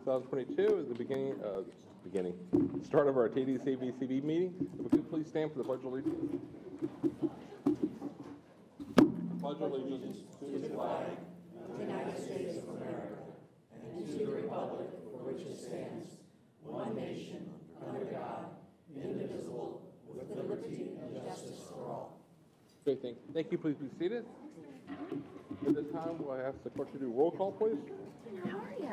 2022 is the start of our TDC VCB meeting. If we could please stand for the Pledge of Allegiance. Pledge of Allegiance to the flag of the United States of America and to the republic for which it stands, one nation, under God, indivisible, with liberty and justice for all. Great, thank you. Please be seated. At this time, we'll ask the clerk to do roll call, please. How are you?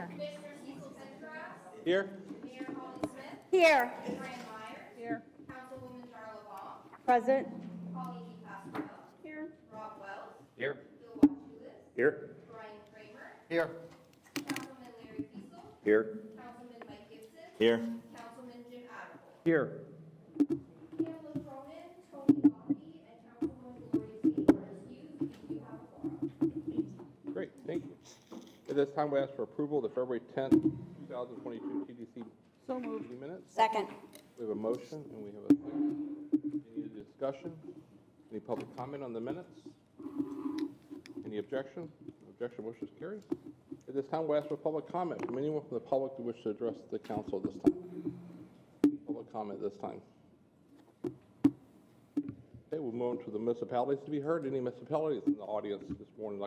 Here. Mayor Holly Smith. Here. Fran Meyer. Here. Councilwoman Darla Baum. Present. Holly Gasparilla. Here. Rob Wells. Here. Bill Wachulis. Here. Brian Kramer. Here. Councilman Larry Fiesel. Here. Councilman Mike Gibson. Here. Councilman Jim Adderall. Here. Pamela Cronin, Tony Lockey, and Councilwoman Gloria Tate are excused. We do have a quorum. Great, thank you. At this time, we ask for approval of the February 10th, 2022 TDC minutes. Second. We have a motion and we have a second. Any discussion? Any public comment on the minutes? Any objection? Objection, motion is carried. At this time, we ask for public comment from anyone from the public who wish to address the council at this time. Public comment this time. Okay, we'll move on to the municipalities to be heard. Any municipalities in the audience this morning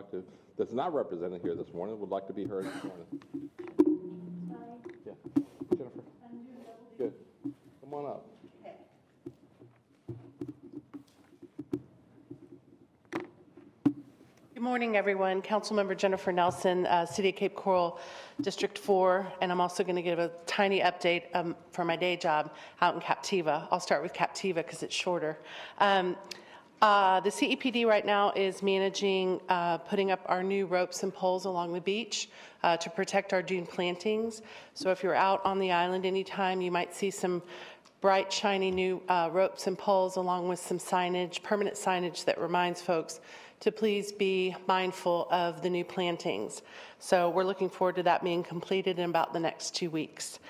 that's not represented here this morning would like to be heard this morning? Yeah, Jennifer. Good. Come on up. Good morning, everyone. Councilmember Jennifer Nelson, City of Cape Coral, District 4, and I'm also going to give a tiny update for my day job out in Captiva. I'll start with Captiva because it's shorter. The CEPD right now is managing putting up our new ropes and poles along the beach to protect our dune plantings. So if you're out on the island anytime, you might see some bright, shiny new ropes and poles along with some signage, permanent signage that reminds folks to please be mindful of the new plantings. So we're looking forward to that being completed in about the next 2 weeks.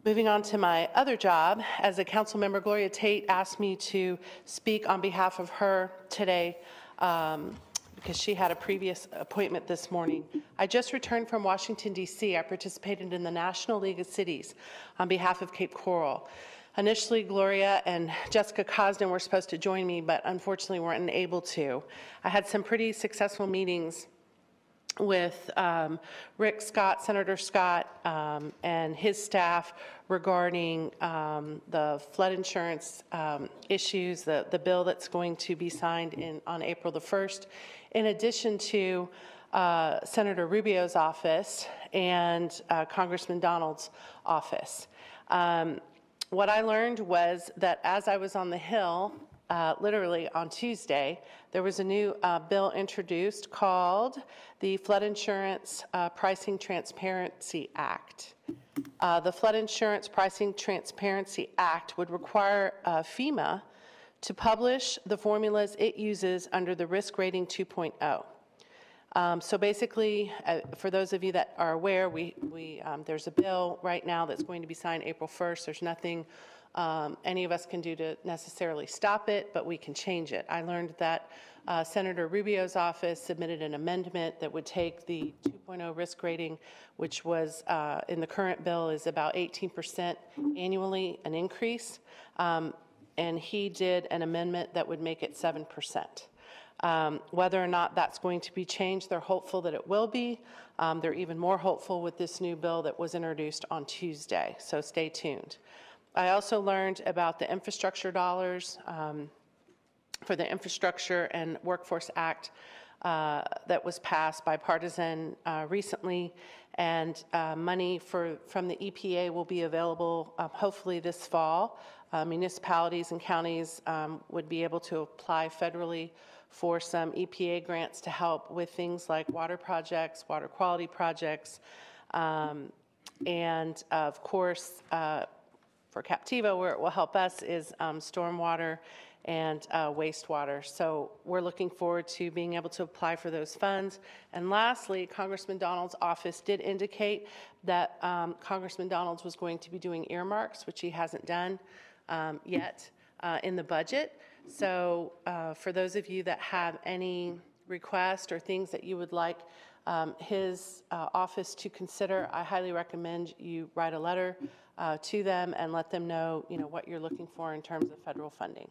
Moving on to my other job, as a council member, Gloria Tate asked me to speak on behalf of her today because she had a previous appointment this morning. I just returned from Washington, D.C. I participated in the National League of Cities on behalf of Cape Coral. Initially, Gloria and Jessica Cosden were supposed to join me, but unfortunately weren't able to. I had some pretty successful meetings with Rick Scott, Senator Scott, and his staff regarding the flood insurance issues, the bill that's going to be signed on April the 1st, in addition to Senator Rubio's office and Congressman Donald's office. What I learned was that as I was on the Hill, literally on Tuesday, there was a new bill introduced called the Flood Insurance Pricing Transparency Act. The Flood Insurance Pricing Transparency Act would require FEMA to publish the formulas it uses under the Risk Rating 2.0. So basically, for those of you that are aware, there's a bill right now that's going to be signed April 1st. There's nothing any of us can do to necessarily stop it, but we can change it. I learned that Senator Rubio's office submitted an amendment that would take the 2.0 risk rating, which was in the current bill is about 18% annually, an increase, and he did an amendment that would make it 7%. Whether or not that's going to be changed, they're hopeful that it will be. They're even more hopeful with this new bill that was introduced on Tuesday, so stay tuned. I also learned about the infrastructure dollars for the Infrastructure and Workforce Act that was passed bipartisan recently, and money from the EPA will be available hopefully this fall. Municipalities and counties would be able to apply federally for some EPA grants to help with things like water projects, water quality projects, and of course, for Captiva, where it will help us is stormwater and wastewater. So we're looking forward to being able to apply for those funds. And lastly, Congressman Donald's office did indicate that Congressman Donald's was going to be doing earmarks, which he hasn't done yet in the budget. So for those of you that have any requests or things that you would like his office to consider. I highly recommend you write a letter to them and let them know, what you're looking for in terms of federal funding.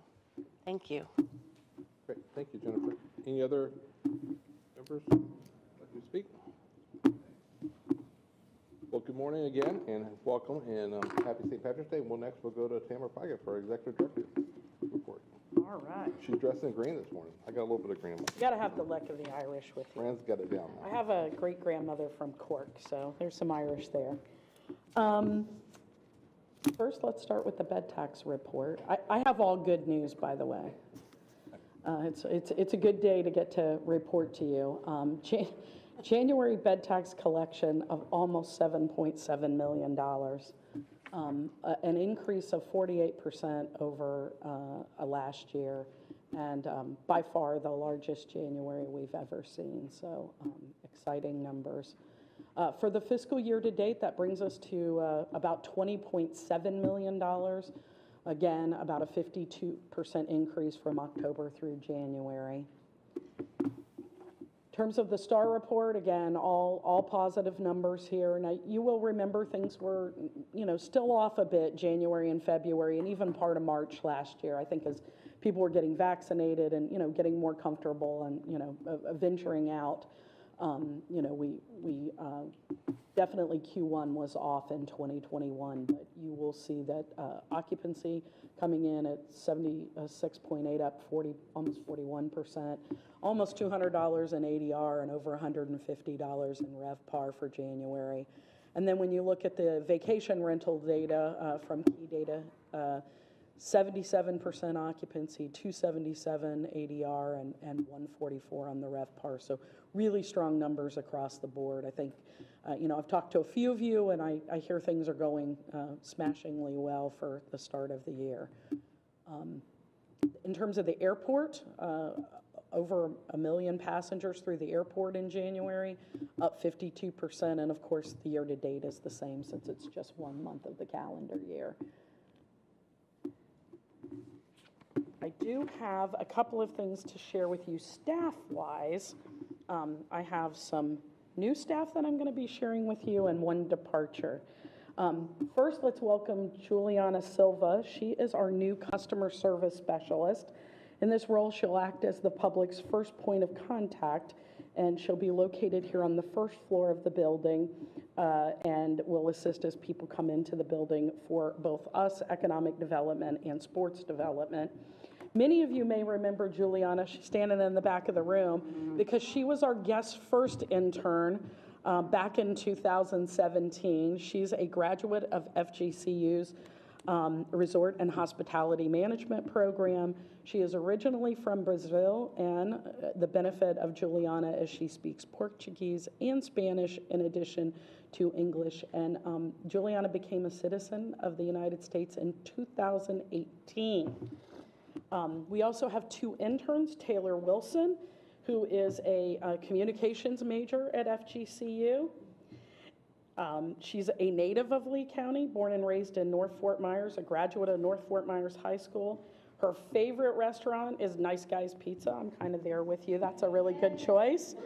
Thank you. Great, thank you, Jennifer. Any other members like to speak? Well, good morning again, and welcome, and happy St. Patrick's Day. Well, next we'll go to Tamara Paget for our Executive Director report. All right. She's dressed in green this morning. I got a little bit of green. You got to have the luck of the Irish with you. Fran's got it down I now. have a great-grandmother from Cork, so there's some Irish there. First, let's start with the bed tax report. I have all good news, by the way. It's a good day to get to report to you. January bed tax collection of almost $7.7 million, an increase of 48% over last year, and by far the largest January we've ever seen, so exciting numbers. For the fiscal year to date, that brings us to about $20.7 million. Again, about a 52% increase from October through January. In terms of the STAR report, again, all positive numbers here. Now, you will remember things were, still off a bit January and February and even part of March last year. I think as people were getting vaccinated and, getting more comfortable and, venturing out, we definitely Q1 was off in 2021, but you will see that occupancy coming in at 76.8, up almost 41%, almost $200 in ADR and over $150 in RevPAR for January. And then when you look at the vacation rental data from Key Data, 77% occupancy, 277 ADR, and 144 on the RevPAR. So really strong numbers across the board. I think, I've talked to a few of you, and I hear things are going smashingly well for the start of the year. In terms of the airport, over 1 million passengers through the airport in January, up 52%, and of course the year to date is the same since it's just 1 month of the calendar year. I do have a couple of things to share with you staff-wise. I have some new staff that I'm going to be sharing with you and one departure. First, let's welcome Juliana Silva. She is our new customer service specialist. In this role, she'll act as the public's first point of contact, and she'll be located here on the first floor of the building and will assist as people come into the building for both us, economic development, and sports development. Many of you may remember Juliana. She's standing in the back of the room because she was our guest first intern back in 2017. She's a graduate of FGCU's Resort and Hospitality Management program. She is originally from Brazil, and the benefit of Juliana is she speaks Portuguese and Spanish in addition to English. And Juliana became a citizen of the United States in 2018. We also have 2 interns, Taylor Wilson, who is a communications major at FGCU. She's a native of Lee County, born and raised in North Fort Myers, a graduate of North Fort Myers High School. Her favorite restaurant is Nice Guys Pizza. I'm kind of there with you. That's a really good choice.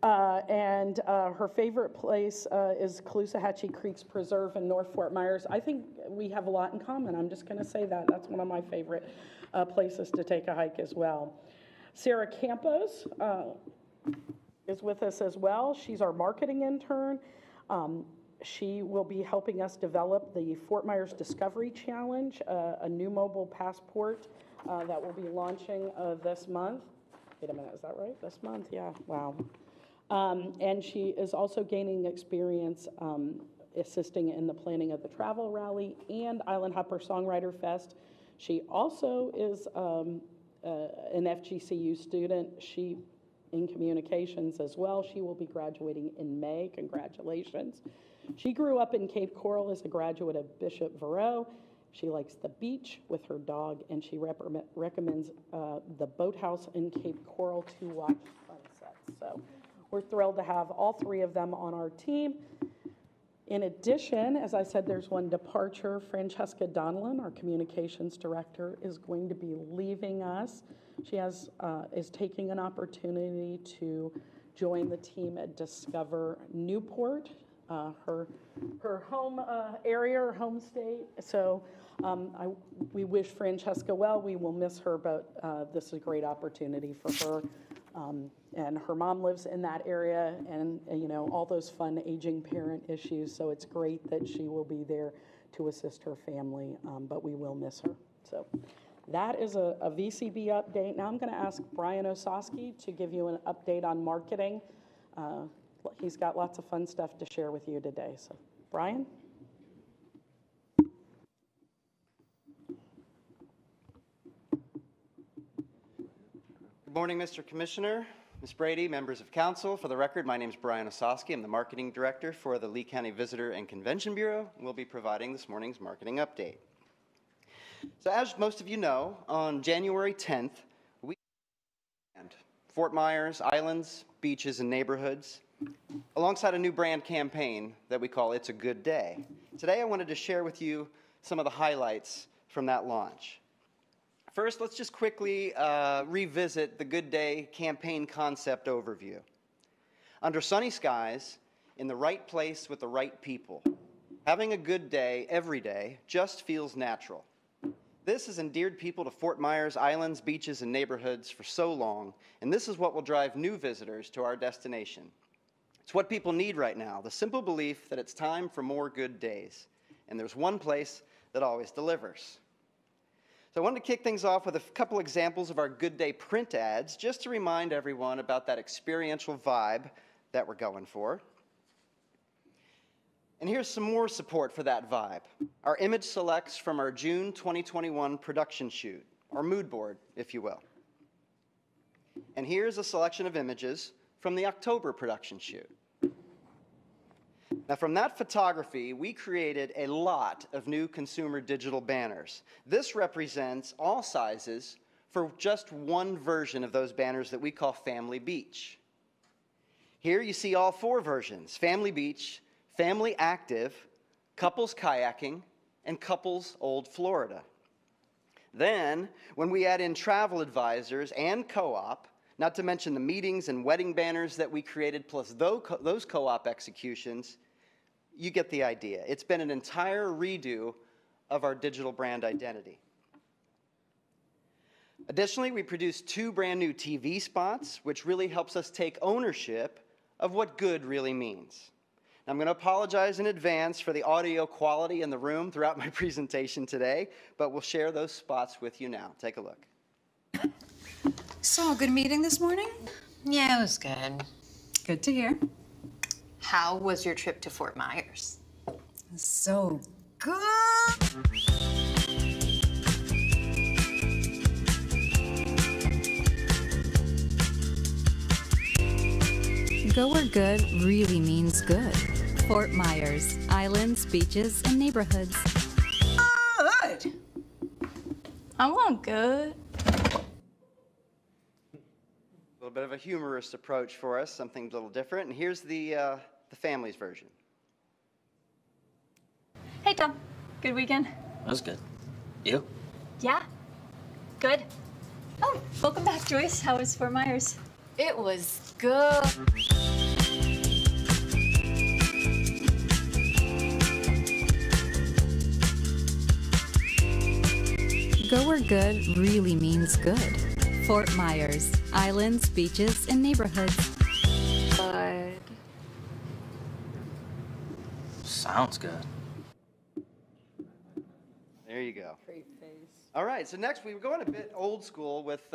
And her favorite place is Caloosahatchee Creek's Preserve in North Fort Myers. I think we have a lot in common. I'm just going to say that. That's one of my favorite places to take a hike as well. Sarah Campos is with us as well. She's our marketing intern. She will be helping us develop the Fort Myers Discovery Challenge, a new mobile passport that will be launching this month. Wait a minute, is that right? This month? Yeah, wow. And she is also gaining experience assisting in the planning of the travel rally and Island Hopper Songwriter Fest. She also is an FGCU student. She in communications as well. She will be graduating in May. Congratulations. She grew up in Cape Coral as a graduate of Bishop Verreau. She likes the beach with her dog, and she recommends the boathouse in Cape Coral to watch sunsets. So we're thrilled to have all 3 of them on our team. In addition, as I said, there's one departure. Francesca Donlin, our communications director, is going to be leaving us. She is taking an opportunity to join the team at Discover Newport, her home area, her home state. So we wish Francesca well. We will miss her, but this is a great opportunity for her. And her mom lives in that area, and you know, all those fun aging parent issues. So it's great that she will be there to assist her family, but we will miss her. So that is a VCB update. Now I'm going to ask Brian Osowski to give you an update on marketing. He's got lots of fun stuff to share with you today. So, Brian? Good morning, Mr. Commissioner, Ms. Brady, members of council. For the record, my name is Brian Osowski. I'm the marketing director for the Lee County Visitor and Convention Bureau. We'll be providing this morning's marketing update. So as most of you know, on January 10th, we Fort Myers, islands, beaches, and neighborhoods, alongside a new brand campaign that we call It's a Good Day. Today I wanted to share with you some of the highlights from that launch. First, let's just quickly revisit the Good Day campaign concept overview. Under sunny skies, in the right place with the right people, having a good day every day just feels natural. This has endeared people to Fort Myers, islands, beaches, and neighborhoods for so long, and this is what will drive new visitors to our destination. It's what people need right now, the simple belief that it's time for more good days, and there's one place that always delivers. So I wanted to kick things off with a couple examples of our Good Day print ads, just to remind everyone about that experiential vibe that we're going for. And here's some more support for that vibe. Our image selects from our June 2021 production shoot, our mood board, if you will. And here's a selection of images from the October production shoot. Now, from that photography, we created a lot of new consumer digital banners. This represents all sizes for just one version of those banners that we call Family Beach. Here you see all four versions: Family Beach, Family Active, Couples Kayaking, and Couples Old Florida. Then, when we add in travel advisors and co-op, not to mention the meetings and wedding banners that we created, plus those co-op executions, you get the idea. It's been an entire redo of our digital brand identity. Additionally, we produced 2 brand new TV spots, which really helps us take ownership of what good really means. Now, I'm going to apologize in advance for the audio quality in the room throughout my presentation today, but we'll share those spots with you now. Take a look. So, good meeting this morning? Yeah, it was good. Good to hear. How was your trip to Fort Myers? So good. Go where good really means good. Fort Myers, islands, beaches, and neighborhoods. Good. I want good. A little bit of a humorous approach for us, something a little different. And here's the family's version. Hey, Tom. Good weekend? That was good. You? Yeah. Good. Oh, welcome back, Joyce. How was Fort Myers? It was good. Go where good really means good. Fort Myers, islands, beaches, and neighborhoods. Good. Sounds good. There you go. Great face. All right, so next we're going a bit old school with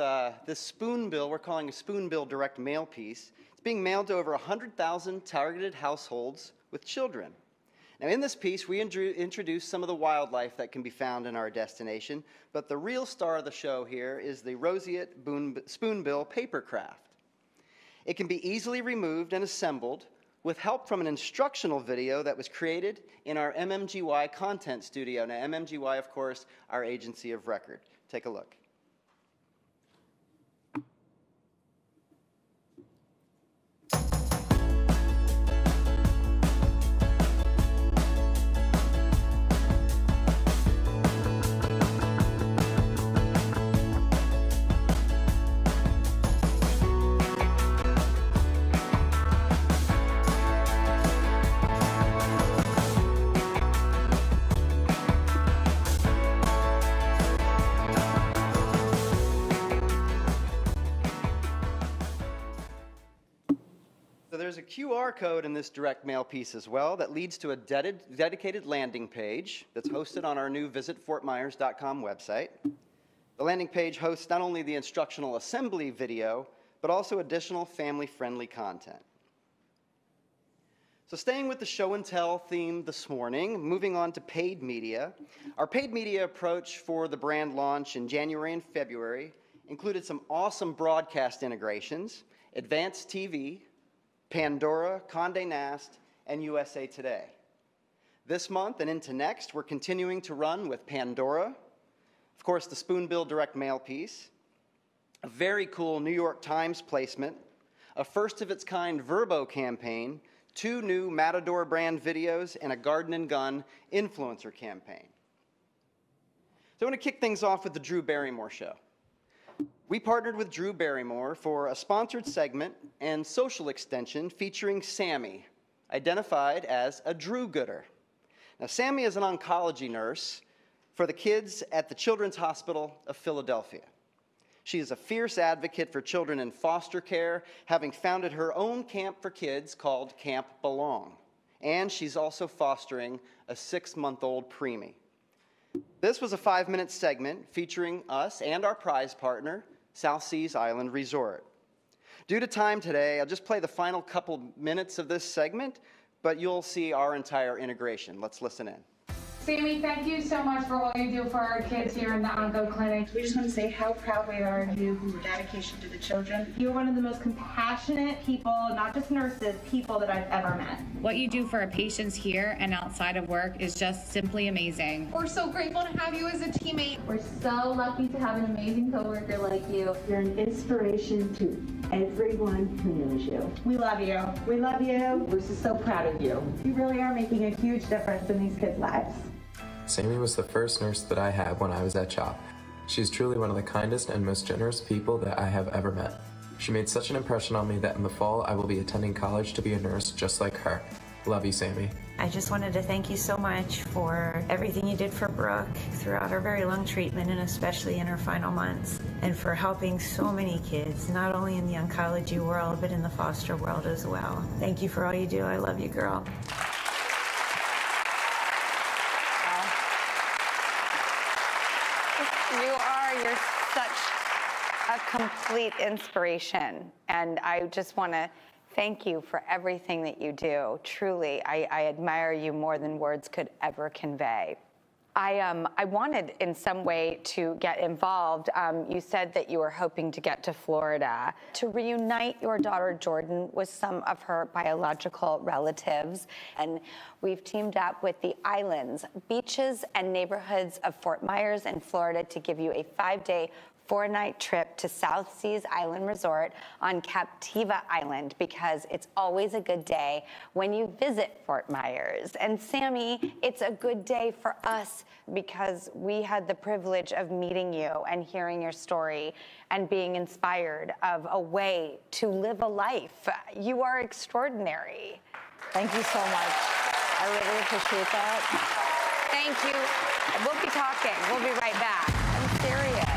this spoonbill we're calling a spoonbill direct mail piece. It's being mailed to over 100,000 targeted households with children. Now in this piece, we introduce some of the wildlife that can be found in our destination, but the real star of the show here is the roseate spoonbill paper craft. It can be easily removed and assembled with help from an instructional video that was created in our MMGY content studio. Now, MMGY, of course, our agency of record. Take a look. So there's a QR code in this direct mail piece as well that leads to a dedicated landing page that's hosted on our new visitfortmyers.com website. The landing page hosts not only the instructional assembly video, but also additional family-friendly content. So staying with the show and tell theme this morning, moving on to paid media. Our paid media approach for the brand launch in January and February included some awesome broadcast integrations, Advanced TV, Pandora, Condé Nast, and USA Today. This month and into next, we're continuing to run with Pandora, of course, the Spoonbill direct mail piece, a very cool New York Times placement, a first-of-its-kind Verbo campaign, 2 new Matador brand videos, and a Garden and Gun influencer campaign. So I want to kick things off with the Drew Barrymore Show. We partnered with Drew Barrymore for a sponsored segment and social extension featuring Sammy, identified as a Drew-gooder. Now, Sammy is an oncology nurse for the kids at the Children's Hospital of Philadelphia. She is a fierce advocate for children in foster care, having founded her own camp for kids called Camp Belong. And she's also fostering a 6-month-old preemie. This was a 5-minute segment featuring us and our prize partner, South Seas Island Resort. Due to time today, I'll just play the final couple minutes of this segment, but you'll see our entire integration. Let's listen in. Sammy, thank you so much for all you do for our kids here in the Onco Clinic. We just want to say how proud we are of you and your dedication to the children. You're one of the most compassionate people, not just nurses, people that I've ever met. What you do for our patients here and outside of work is just simply amazing. We're so grateful to have you as a teammate. We're so lucky to have an amazing coworker like you. You're an inspiration to everyone who knows you. We love you. We love you. We're so proud of you. You really are making a huge difference in these kids' lives. Sammy was the first nurse that I had when I was at CHOP. She's truly one of the kindest and most generous people that I have ever met. She made such an impression on me that in the fall I will be attending college to be a nurse just like her. Love you, Sammy. I just wanted to thank you so much for everything you did for Brooke throughout her very long treatment and especially in her final months, and for helping so many kids, not only in the oncology world, but in the foster world as well. Thank you for all you do. I love you, girl. You're such a complete inspiration, and I just want to thank you for everything that you do. Truly, I admire you more than words could ever convey. I wanted in some way to get involved. You said that you were hoping to get to Florida to reunite your daughter Jordan with some of her biological relatives. And we've teamed up with the islands, beaches, and neighborhoods of Fort Myers and Florida to give you a 5-day 4-night trip to South Seas Island Resort on Captiva Island, because it's always a good day when you visit Fort Myers. And Sammy, it's a good day for us because we had the privilege of meeting you and hearing your story and being inspired of a way to live a life. You are extraordinary. Thank you so much. I really appreciate that. Thank you. We'll be talking. We'll be right back. I'm serious.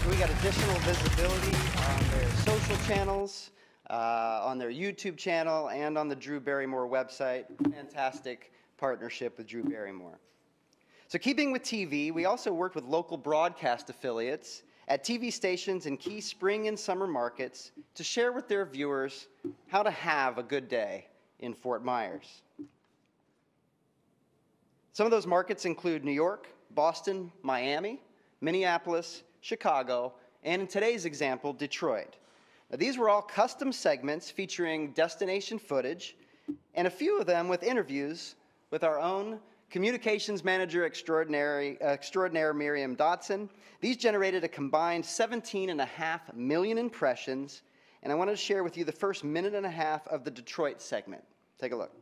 We got additional visibility on their social channels, on their YouTube channel, and on the Drew Barrymore website. Fantastic partnership with Drew Barrymore. So keeping with TV, we also worked with local broadcast affiliates at TV stations in key spring and summer markets to share with their viewers how to have a good day in Fort Myers. Some of those markets include New York, Boston, Miami, Minneapolis, Chicago, and in today's example, Detroit. Now, these were all custom segments featuring destination footage, and a few of them with interviews with our own communications manager extraordinaire Miriam Dotson. These generated a combined 17.5 million impressions, and I wanted to share with you the first minute and a half of the Detroit segment. Take a look.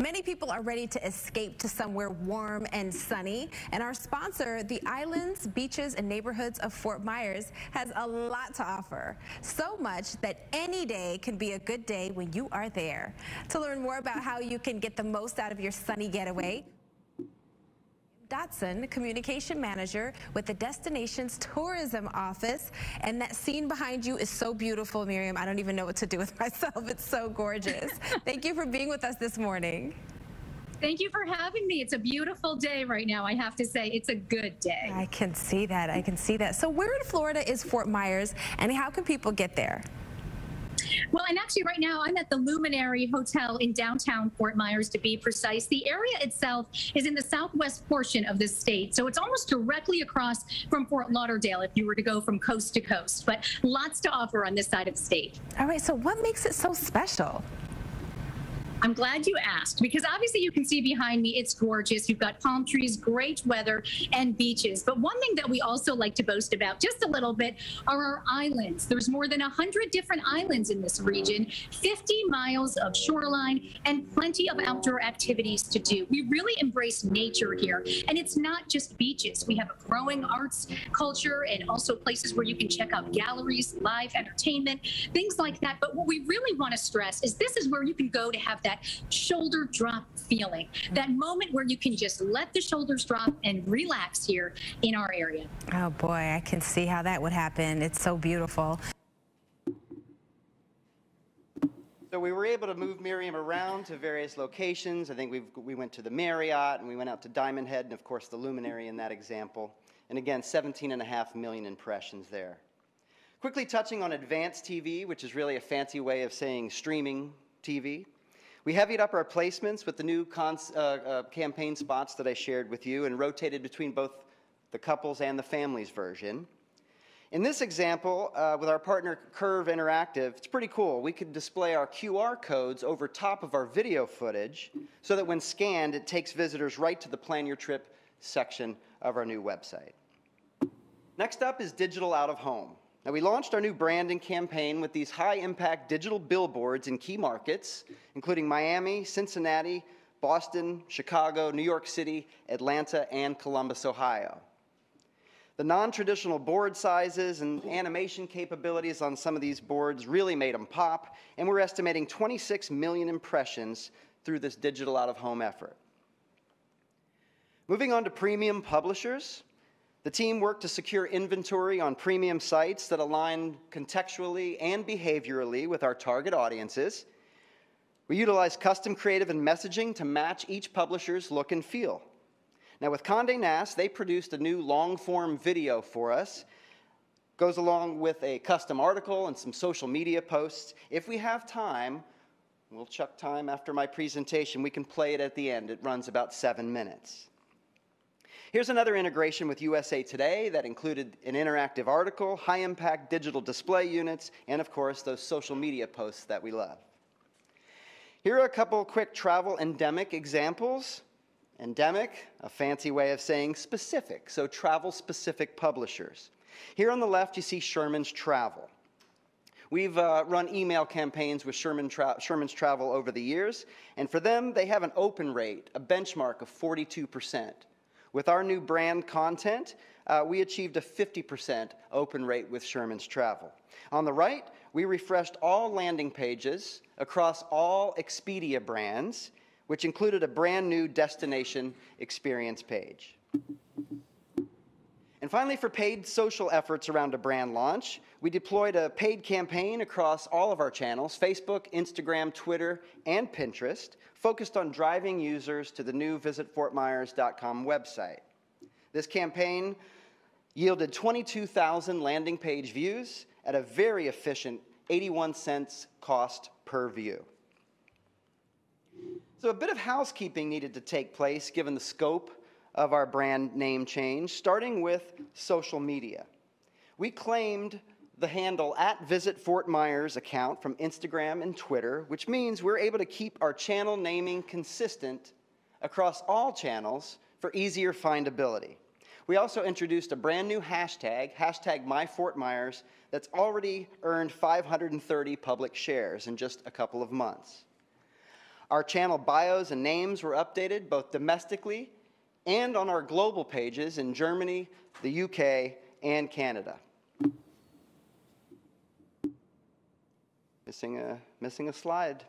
Many people are ready to escape to somewhere warm and sunny, and our sponsor, the islands, beaches, and neighborhoods of Fort Myers, has a lot to offer. So much that any day can be a good day when you are there. To learn more about how you can get the most out of your sunny getaway, Dotson, Communication Manager with the Destinations Tourism Office. And that scene behind you is so beautiful, Miriam. I don't even know what to do with myself. It's so gorgeous. Thank you for being with us this morning. Thank you for having me. It's a beautiful day right now, I have to say. It's a good day. I can see that. I can see that. So where in Florida is Fort Myers, and how can people get there? Well, and actually right now I'm at the Luminary Hotel in downtown Fort Myers, to be precise. The area itself is in the southwest portion of the state, so it's almost directly across from Fort Lauderdale if you were to go from coast to coast, but lots to offer on this side of the state. All right, so what makes it so special? I'm glad you asked, because obviously you can see behind me, it's gorgeous. You've got palm trees, great weather, and beaches. But one thing that we also like to boast about just a little bit are our islands. There's more than 100 different islands in this region, 50 miles of shoreline, and plenty of outdoor activities to do. We really embrace nature here. And it's not just beaches. We have a growing arts culture and also places where you can check out galleries, live entertainment, things like that. But what we really want to stress is this is where you can go to have that shoulder drop feeling, that moment where you can just let the shoulders drop and relax here in our area. Oh boy, I can see how that would happen. It's so beautiful. So we were able to move Miriam around to various locations. I think we went to the Marriott, and we went out to Diamond Head, and of course the Luminary in that example. And again, 17.5 million impressions there. Quickly touching on advanced TV, which is really a fancy way of saying streaming TV. We heavied up our placements with the new campaign spots that I shared with you and rotated between both the couples and the families version. In this example, with our partner Curve Interactive, it's pretty cool. We could display our QR codes over top of our video footage so that when scanned, it takes visitors right to the Plan Your Trip section of our new website. Next up is digital out of home. Now, we launched our new branding campaign with these high-impact digital billboards in key markets, including Miami, Cincinnati, Boston, Chicago, New York City, Atlanta, and Columbus, Ohio. The non-traditional board sizes and animation capabilities on some of these boards really made them pop, and we're estimating 26 million impressions through this digital out-of-home effort. Moving on to premium publishers. The team worked to secure inventory on premium sites that align contextually and behaviorally with our target audiences. We utilized custom creative and messaging to match each publisher's look and feel. Now with Condé Nast, they produced a new long-form video for us. Goes along with a custom article and some social media posts. If we have time, we'll chuck time after my presentation, we can play it at the end. It runs about 7 minutes. Here's another integration with USA Today that included an interactive article, high-impact digital display units, and of course, those social media posts that we love. Here are a couple quick travel endemic examples. Endemic, a fancy way of saying specific, so travel-specific publishers. Here on the left, you see Sherman's Travel. We've run email campaigns with Sherman's Travel over the years, and for them, they have an open rate, a benchmark of 42%. With our new brand content, we achieved a 50% open rate with Sherman's Travel. On the right, we refreshed all landing pages across all Expedia brands, which included a brand new destination experience page. And finally, for paid social efforts around a brand launch, we deployed a paid campaign across all of our channels, Facebook, Instagram, Twitter, and Pinterest, focused on driving users to the new visitfortmyers.com website. This campaign yielded 22,000 landing page views at a very efficient 81 cents cost per view. So a bit of housekeeping needed to take place given the scope of our brand name change, starting with social media. We claimed the handle @VisitFortMyers account from Instagram and Twitter, which means we're able to keep our channel naming consistent across all channels for easier findability. We also introduced a brand new hashtag, #MyFortMyers, that's already earned 530 public shares in just a couple of months. Our channel bios and names were updated both domestically and on our global pages in Germany, the UK, and Canada. Missing a slide.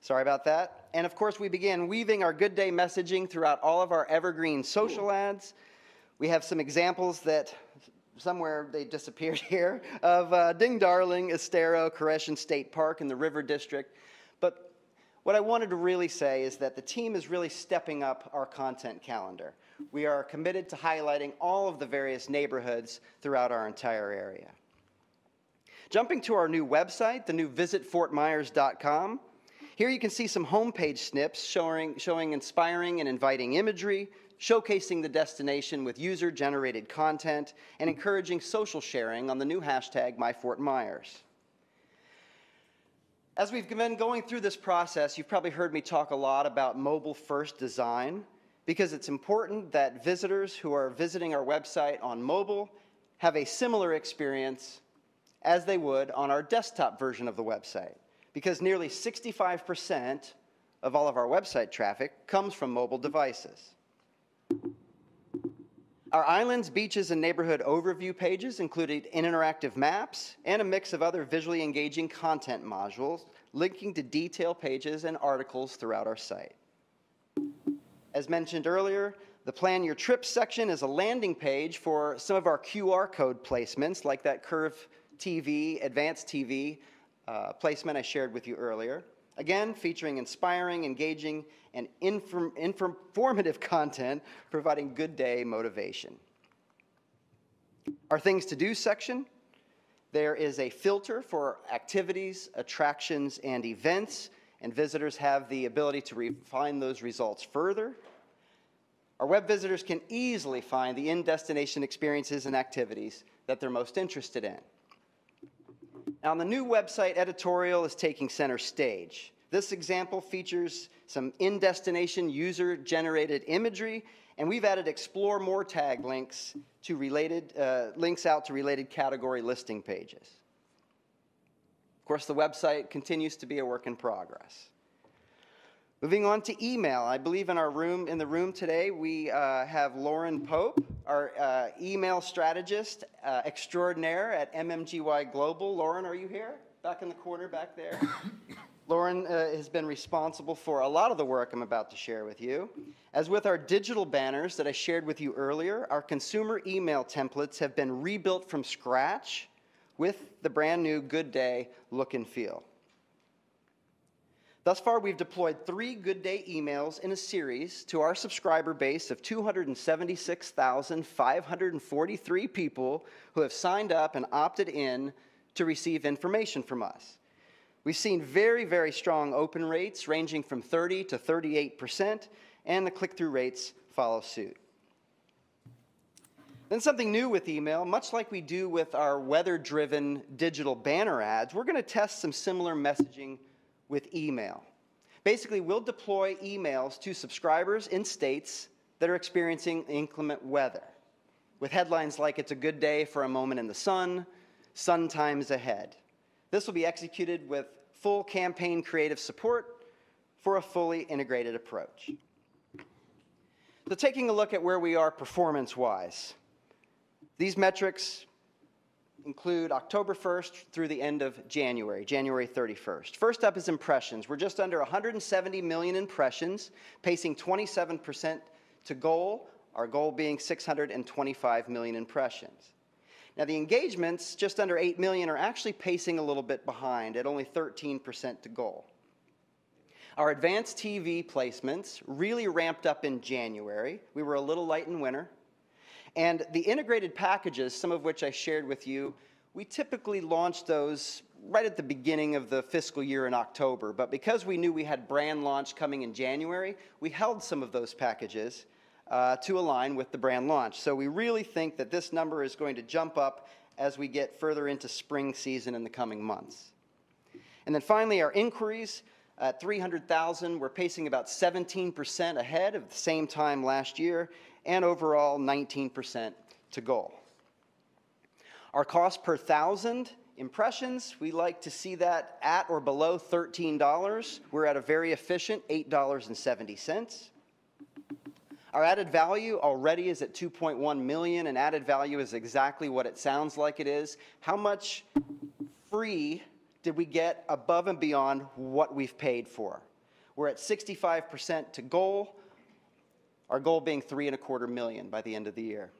Sorry about that. And of course, we began weaving our good day messaging throughout all of our evergreen social ads. We have some examples that somewhere they disappeared here of Ding Darling, Estero, Koreshan State Park, and the River District. But what I wanted to really say is that the team is really stepping up our content calendar. We are committed to highlighting all of the various neighborhoods throughout our entire area. Jumping to our new website, the new visitfortmyers.com. Here you can see some homepage snips showing inspiring and inviting imagery, showcasing the destination with user-generated content, and encouraging social sharing on the new hashtag MyFortMyers. As we've been going through this process, you've probably heard me talk a lot about mobile-first design, because it's important that visitors who are visiting our website on mobile have a similar experience as they would on our desktop version of the website, because nearly 65% of all of our website traffic comes from mobile devices. Our islands, beaches, and neighborhood overview pages included interactive maps and a mix of other visually engaging content modules linking to detail pages and articles throughout our site. As mentioned earlier, the Plan Your Trip section is a landing page for some of our QR code placements, like that Curve TV, Advanced TV placement I shared with you earlier. Again, featuring inspiring, engaging, and informative content, providing good day motivation. Our Things to Do section, there is a filter for activities, attractions, and events, and visitors have the ability to refine those results further. Our web visitors can easily find the in-destination experiences and activities that they're most interested in. Now, the new website editorial is taking center stage. This example features some in-destination user-generated imagery, and we've added Explore More tag links to links out to related category listing pages. Of course, the website continues to be a work in progress. Moving on to email, I believe in the room today we have Lauren Pope, our email strategist extraordinaire at MMGY Global. Lauren, are you here? Back in the corner back there. Lauren has been responsible for a lot of the work I'm about to share with you. As with our digital banners that I shared with you earlier, our consumer email templates have been rebuilt from scratch with the brand new Good Day look and feel. Thus far, we've deployed 3 Good Day emails in a series to our subscriber base of 276,543 people who have signed up and opted in to receive information from us. We've seen very, very strong open rates ranging from 30 to 38%, and the click-through rates follow suit. Then something new with email, much like we do with our weather-driven digital banner ads, we're going to test some similar messaging with email. Basically, we'll deploy emails to subscribers in states that are experiencing inclement weather, with headlines like, "It's a good day for a moment in the sun," "Sun time's ahead." This will be executed with full campaign creative support for a fully integrated approach. So taking a look at where we are performance-wise, these metrics include October 1st through the end of January 31st. First up is impressions. We're just under 170 million impressions, pacing 27% to goal, our goal being 625 million impressions. Now, the engagements, just under 8 million, are actually pacing a little bit behind at only 13% to goal. Our advanced TV placements really ramped up in January. We were a little light in winter. And the integrated packages, some of which I shared with you, we typically launched those right at the beginning of the fiscal year in October. But because we knew we had brand launch coming in January, we held some of those packages to align with the brand launch. So we really think that this number is going to jump up as we get further into spring season in the coming months. And then finally, our inquiries at 300,000, we're pacing about 17% ahead of the same time last year, and overall 19% to goal. Our cost per 1,000 impressions, we like to see that at or below $13. We're at a very efficient $8.70. Our added value already is at 2.1 million, and added value is exactly what it sounds like it is. How much free did we get above and beyond what we've paid for? We're at 65% to goal, our goal being $3.25 million by the end of the year.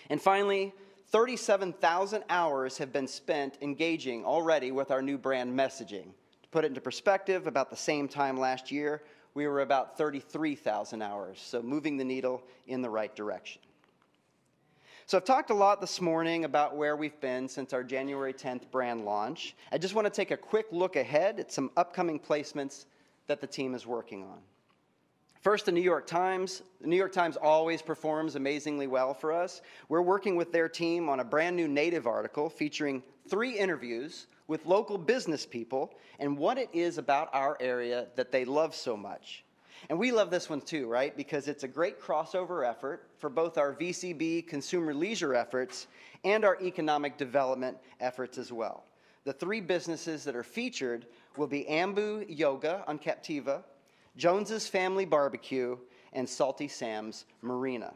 And finally, 37,000 hours have been spent engaging already with our new brand messaging. To put it into perspective, about the same time last year, we were about 33,000 hours, so moving the needle in the right direction. So I've talked a lot this morning about where we've been since our January 10th brand launch. I just want to take a quick look ahead at some upcoming placements that the team is working on. First, the New York Times. The New York Times always performs amazingly well for us. We're working with their team on a brand new native article featuring 3 interviews with local business people and what it is about our area that they love so much. And we love this one too, right? Because it's a great crossover effort for both our VCB consumer leisure efforts and our economic development efforts as well. The 3 businesses that are featured will be Ambu Yoga on Captiva, Jones's Family Barbecue, and Salty Sam's Marina.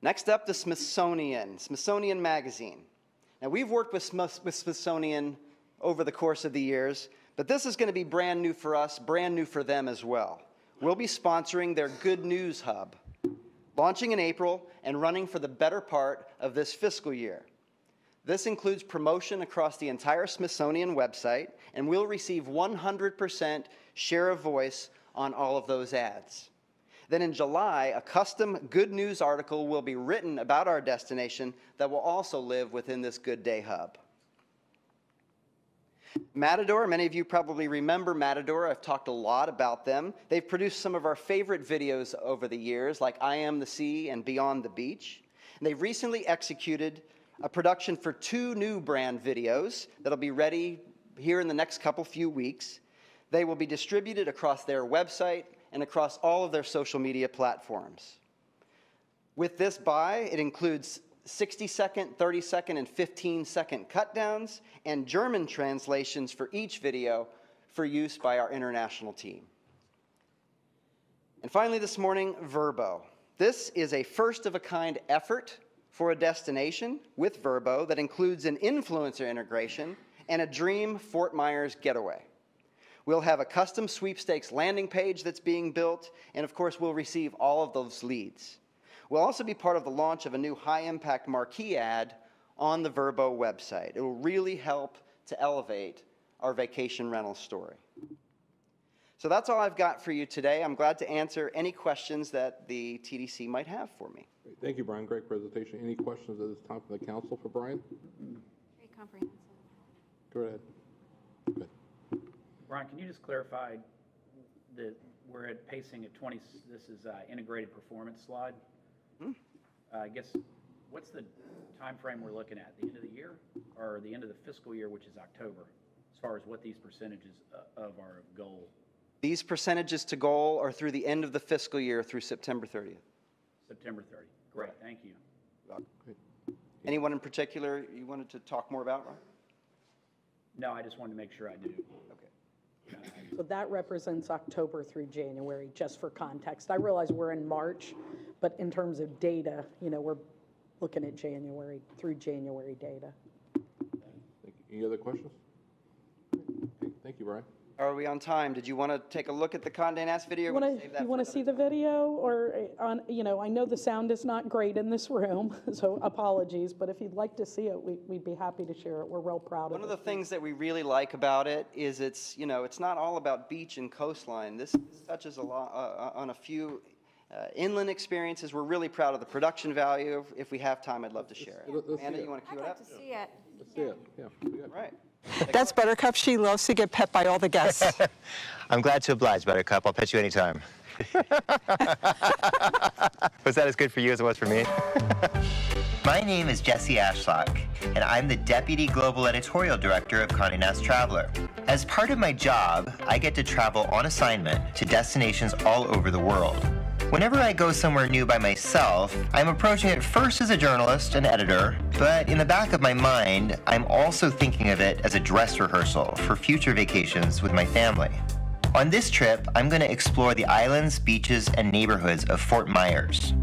Next up, the Smithsonian Magazine. Now, we've worked with Smithsonian over the course of the years, but this is going to be brand new for us, brand new for them as well. We'll be sponsoring their Good News Hub, launching in April and running for the better part of this fiscal year. This includes promotion across the entire Smithsonian website, and we'll receive 100% share of voice on all of those ads. Then in July, a custom Good News article will be written about our destination that will also live within this Good Day Hub. Matador, many of you probably remember Matador. I've talked a lot about them. They've produced some of our favorite videos over the years, like I Am the Sea and Beyond the Beach. And they've recently executed a production for 2 new brand videos that'll be ready here in the next few weeks. They will be distributed across their website and across all of their social media platforms. With this buy, it includes 60-second, 30-second, and 15-second cut-downs and German translations for each video for use by our international team. And finally this morning, Vrbo. This is a first-of-a-kind effort for a destination with Vrbo that includes an influencer integration and a dream Fort Myers getaway. We'll have a custom sweepstakes landing page that's being built, and of course we'll receive all of those leads. We'll also be part of the launch of a new high-impact marquee ad on the Vrbo website. It will really help to elevate our vacation rental story. So that's all I've got for you today. I'm glad to answer any questions that the TDC might have for me. Great. Thank you, Brian. Great presentation. Any questions at this time from the council for Brian? Very comprehensive. Go ahead. Good. Brian, can you just clarify that we're at pacing at 20, this is integrated performance slide. I guess, what's the time frame we're looking at? The end of the year or the end of the fiscal year, which is October, as far as what these percentages of our goal? These percentages to goal are through the end of the fiscal year through September 30th. September 30th. Great, thank you. Anyone in particular you wanted to talk more about, Ron? No, I just wanted to make sure I do. Okay. So that represents October through January, just for context. I realize we're in March, but in terms of data, you know, we're looking at January through January data. Thank you. Any other questions? Okay. Thank you, Brian. Are we on time? Did you want to take a look at the Condé Nast video? You want to see the video, or on? You know, I know the sound is not great in this room, so apologies. But if you'd like to see it, we'd be happy to share it. We're real proud of it. One of the things that we really like about it is it's not all about beach and coastline. This touches a lot on a few inland experiences. We're really proud of the production value. If we have time, I'd love to share it. Amanda, you want to cue it up? I'd like to see it. Let's see it. Yeah. Right. That's Buttercup. She loves to get pet by all the guests. I'm glad to oblige, Buttercup. I'll pet you anytime. Was that as good for you as it was for me? My name is Jesse Ashlock, and I'm the Deputy Global Editorial Director of Condé Nast Traveler. As part of my job, I get to travel on assignment to destinations all over the world. Whenever I go somewhere new by myself, I'm approaching it first as a journalist and editor, but in the back of my mind, I'm also thinking of it as a dress rehearsal for future vacations with my family. On this trip, I'm going to explore the islands, beaches, and neighborhoods of Fort Myers.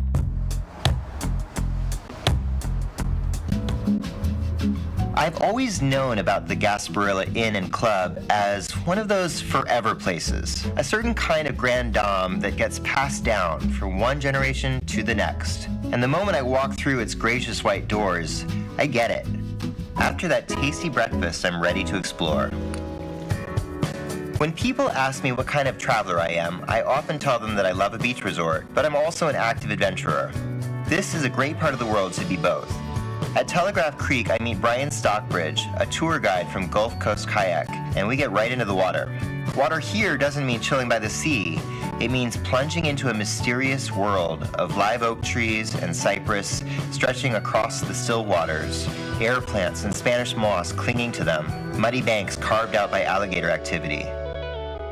I've always known about the Gasparilla Inn and Club as one of those forever places, a certain kind of grand dame that gets passed down from one generation to the next. And the moment I walk through its gracious white doors, I get it. After that tasty breakfast, I'm ready to explore. When people ask me what kind of traveler I am, I often tell them that I love a beach resort, but I'm also an active adventurer. This is a great part of the world to be both. At Telegraph Creek, I meet Brian Stockbridge, a tour guide from Gulf Coast Kayak, and we get right into the water. Water here doesn't mean chilling by the sea. It means plunging into a mysterious world of live oak trees and cypress stretching across the still waters, air plants and Spanish moss clinging to them, muddy banks carved out by alligator activity.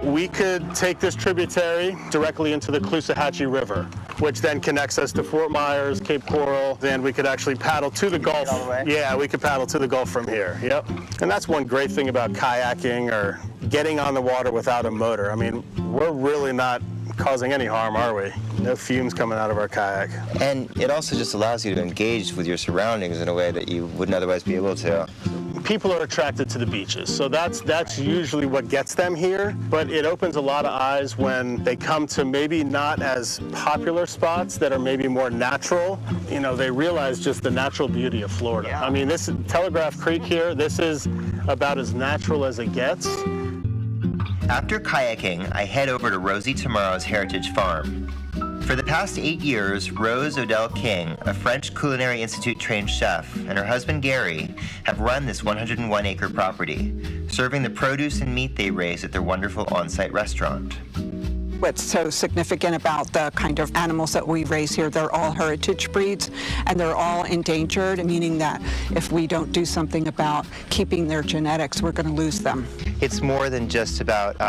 We could take this tributary directly into the Caloosahatchee River, which then connects us to Fort Myers, Cape Coral, and we could actually paddle to the Gulf. All the way? Yeah, we could paddle to the Gulf from here, yep. And that's one great thing about kayaking or getting on the water without a motor. I mean, we're really not causing any harm, are we? No fumes coming out of our kayak. And it also just allows you to engage with your surroundings in a way that you wouldn't otherwise be able to. People are attracted to the beaches, so that's usually what gets them here, but it opens a lot of eyes when they come to maybe not as popular spots that are maybe more natural. You know, they realize just the natural beauty of Florida. Yeah. I mean, this Telegraph Creek here, this is about as natural as it gets. After kayaking, I head over to Rosie Tomorrow's Heritage Farm. For the past 8 years, Rose Odell King, a French Culinary Institute trained chef, and her husband Gary have run this 101-acre property, serving the produce and meat they raise at their wonderful on-site restaurant. What's so significant about the kind of animals that we raise here, they're all heritage breeds and they're all endangered, meaning that if we don't do something about keeping their genetics, we're going to lose them. It's more than just about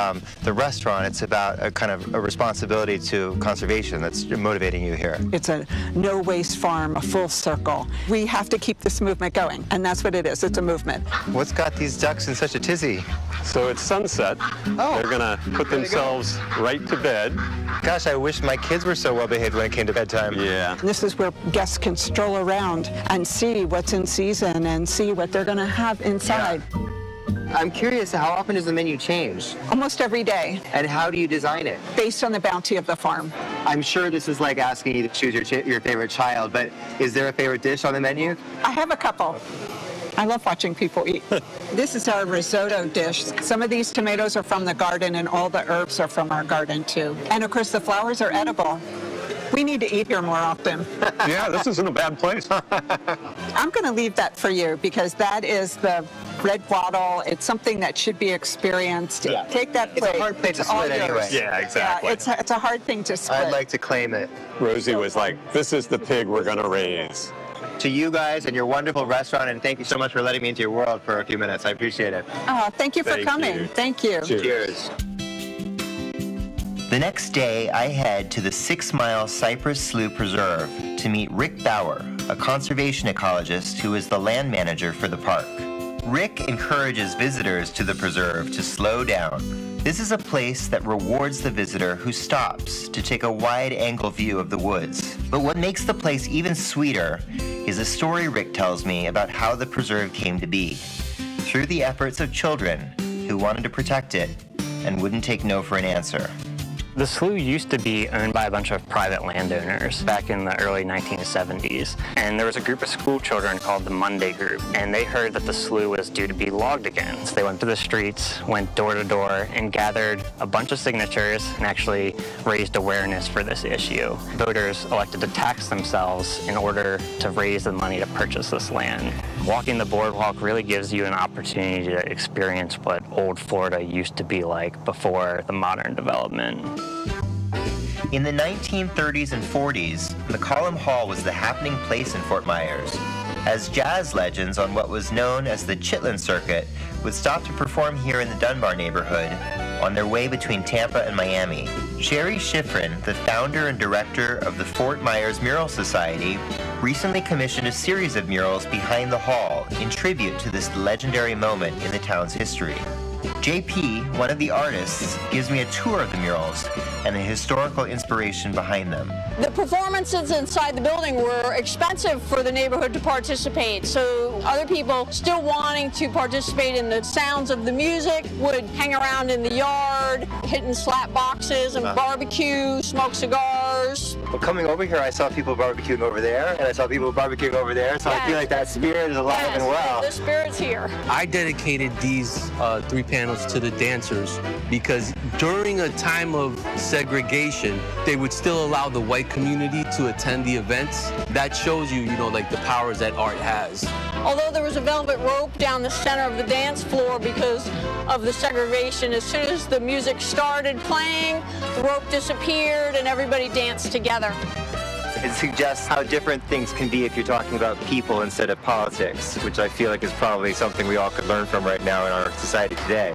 the restaurant, it's about a kind of a responsibility to conservation that's motivating you here. It's a no-waste farm, a full circle. We have to keep this movement going, and that's what it is. It's a movement. What's got these ducks in such a tizzy? So it's sunset. Oh. They're gonna put themselves right to bed. Gosh, I wish my kids were so well behaved when it came to bedtime. Yeah. This is where guests can stroll around and see what's in season and see what they're going to have inside. Yeah. I'm curious, how often does the menu change? Almost every day. And how do you design it? Based on the bounty of the farm. I'm sure this is like asking you to choose your favorite child, but is there a favorite dish on the menu? I have a couple. I love watching people eat. This is our risotto dish. Some of these tomatoes are from the garden and all the herbs are from our garden too. And of course the flowers are edible. We need to eat here more often. Yeah, this isn't a bad place. I'm going to leave that for you because that is the red wattle. It's something that should be experienced. Yeah. Take that plate. It's a hard plate to It's all split anyway. yours. Yeah, exactly. Yeah, it's a hard thing to split. I'd like to claim it. Rosie was like, this is the pig we're gonna raise. To you guys and your wonderful restaurant, and thank you so much for letting me into your world for a few minutes. I appreciate it. Thank you for Thank coming. you. Thank you. Cheers. The next day, I head to the 6 Mile Cypress Slough Preserve to meet Rick Bauer, a conservation ecologist who is the land manager for the park. Rick encourages visitors to the preserve to slow down. This is a place that rewards the visitor who stops to take a wide-angle view of the woods. But what makes the place even sweeter is a story Rick tells me about how the preserve came to be, through the efforts of children who wanted to protect it and wouldn't take no for an answer. The slough used to be owned by a bunch of private landowners back in the early 1970s. And there was a group of school children called the Monday Group. And they heard that the slough was due to be logged again. So they went to the streets, went door to door, and gathered a bunch of signatures and actually raised awareness for this issue. Voters elected to tax themselves in order to raise the money to purchase this land. Walking the boardwalk really gives you an opportunity to experience what old Florida used to be like before the modern development. In the 1930s and 40s, McCollum Hall was the happening place in Fort Myers, as jazz legends on what was known as the Chitlin Circuit would stop to perform here in the Dunbar neighborhood on their way between Tampa and Miami. Sherry Schifrin, the founder and director of the Fort Myers Mural Society, recently commissioned a series of murals behind the hall in tribute to this legendary moment in the town's history. JP, one of the artists, gives me a tour of the murals and the historical inspiration behind them. The performances inside the building were expensive for the neighborhood to participate, so other people still wanting to participate in the sounds of the music would hang around in the yard, hitting slap boxes and barbecue, smoke cigars. Well, coming over here, I saw people barbecuing over there, and I saw people barbecuing over there, so I feel like that spirit is alive and well. The spirit's here. I dedicated these 3 panels to the dancers because during a time of segregation, they would still allow the white community to attend the events. That shows you, like the powers that art has. Although there was a velvet rope down the center of the dance floor because of the segregation, as soon as the music started playing, the rope disappeared and everybody danced together. It suggests how different things can be if you're talking about people instead of politics, which I feel like is probably something we all could learn from right now in our society today.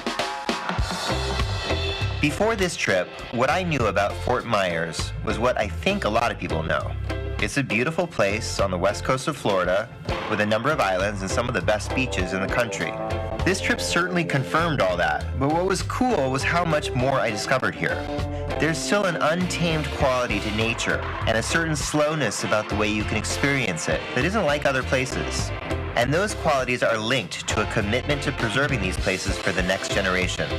Before this trip, what I knew about Fort Myers was what I think a lot of people know. It's a beautiful place on the west coast of Florida with a number of islands and some of the best beaches in the country. This trip certainly confirmed all that, but what was cool was how much more I discovered here. There's still an untamed quality to nature and a certain slowness about the way you can experience it that isn't like other places. And those qualities are linked to a commitment to preserving these places for the next generation.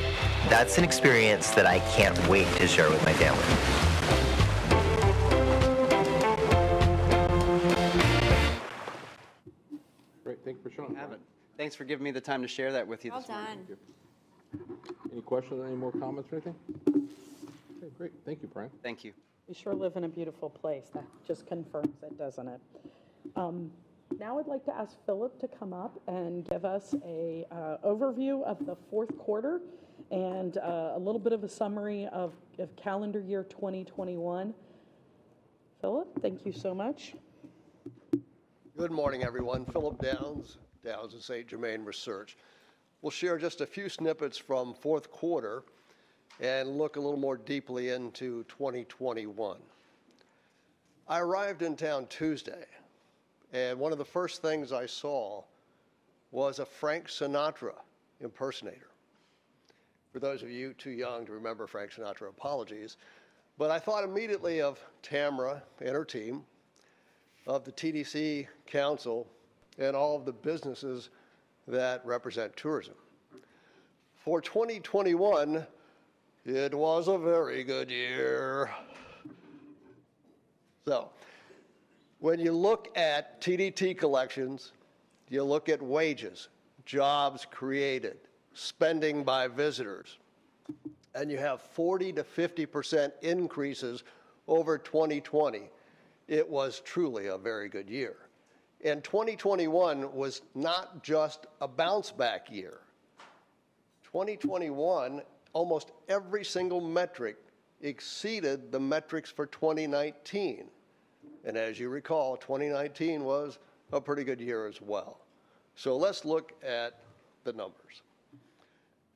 That's an experience that I can't wait to share with my family. Great, thank you for showing that. Thanks for giving me the time to share that with you Well this morning. done. Any questions, any more comments or anything? Okay, great, thank you, Brian. Thank you. We sure live in a beautiful place. That just confirms it, doesn't it? Now I'd like to ask Philip to come up and give us a overview of the fourth quarter and a little bit of a summary of calendar year 2021. Philip, thank you so much. Good morning, everyone. Philip Downs of St. Germain Research. We'll share just a few snippets from fourth quarter and look a little more deeply into 2021. I arrived in town Tuesday, and one of the first things I saw was a Frank Sinatra impersonator. For those of you too young to remember Frank Sinatra, apologies, but I thought immediately of Tamara and her team, of the TDC Council, and all of the businesses that represent tourism. For 2021, it was a very good year. So, when you look at TDT collections, you look at wages, jobs created, spending by visitors, and you have 40 to 50% increases over 2020. It was truly a very good year. And 2021 was not just a bounce back year. 2021, almost every single metric exceeded the metrics for 2019. And as you recall, 2019 was a pretty good year as well. So let's look at the numbers.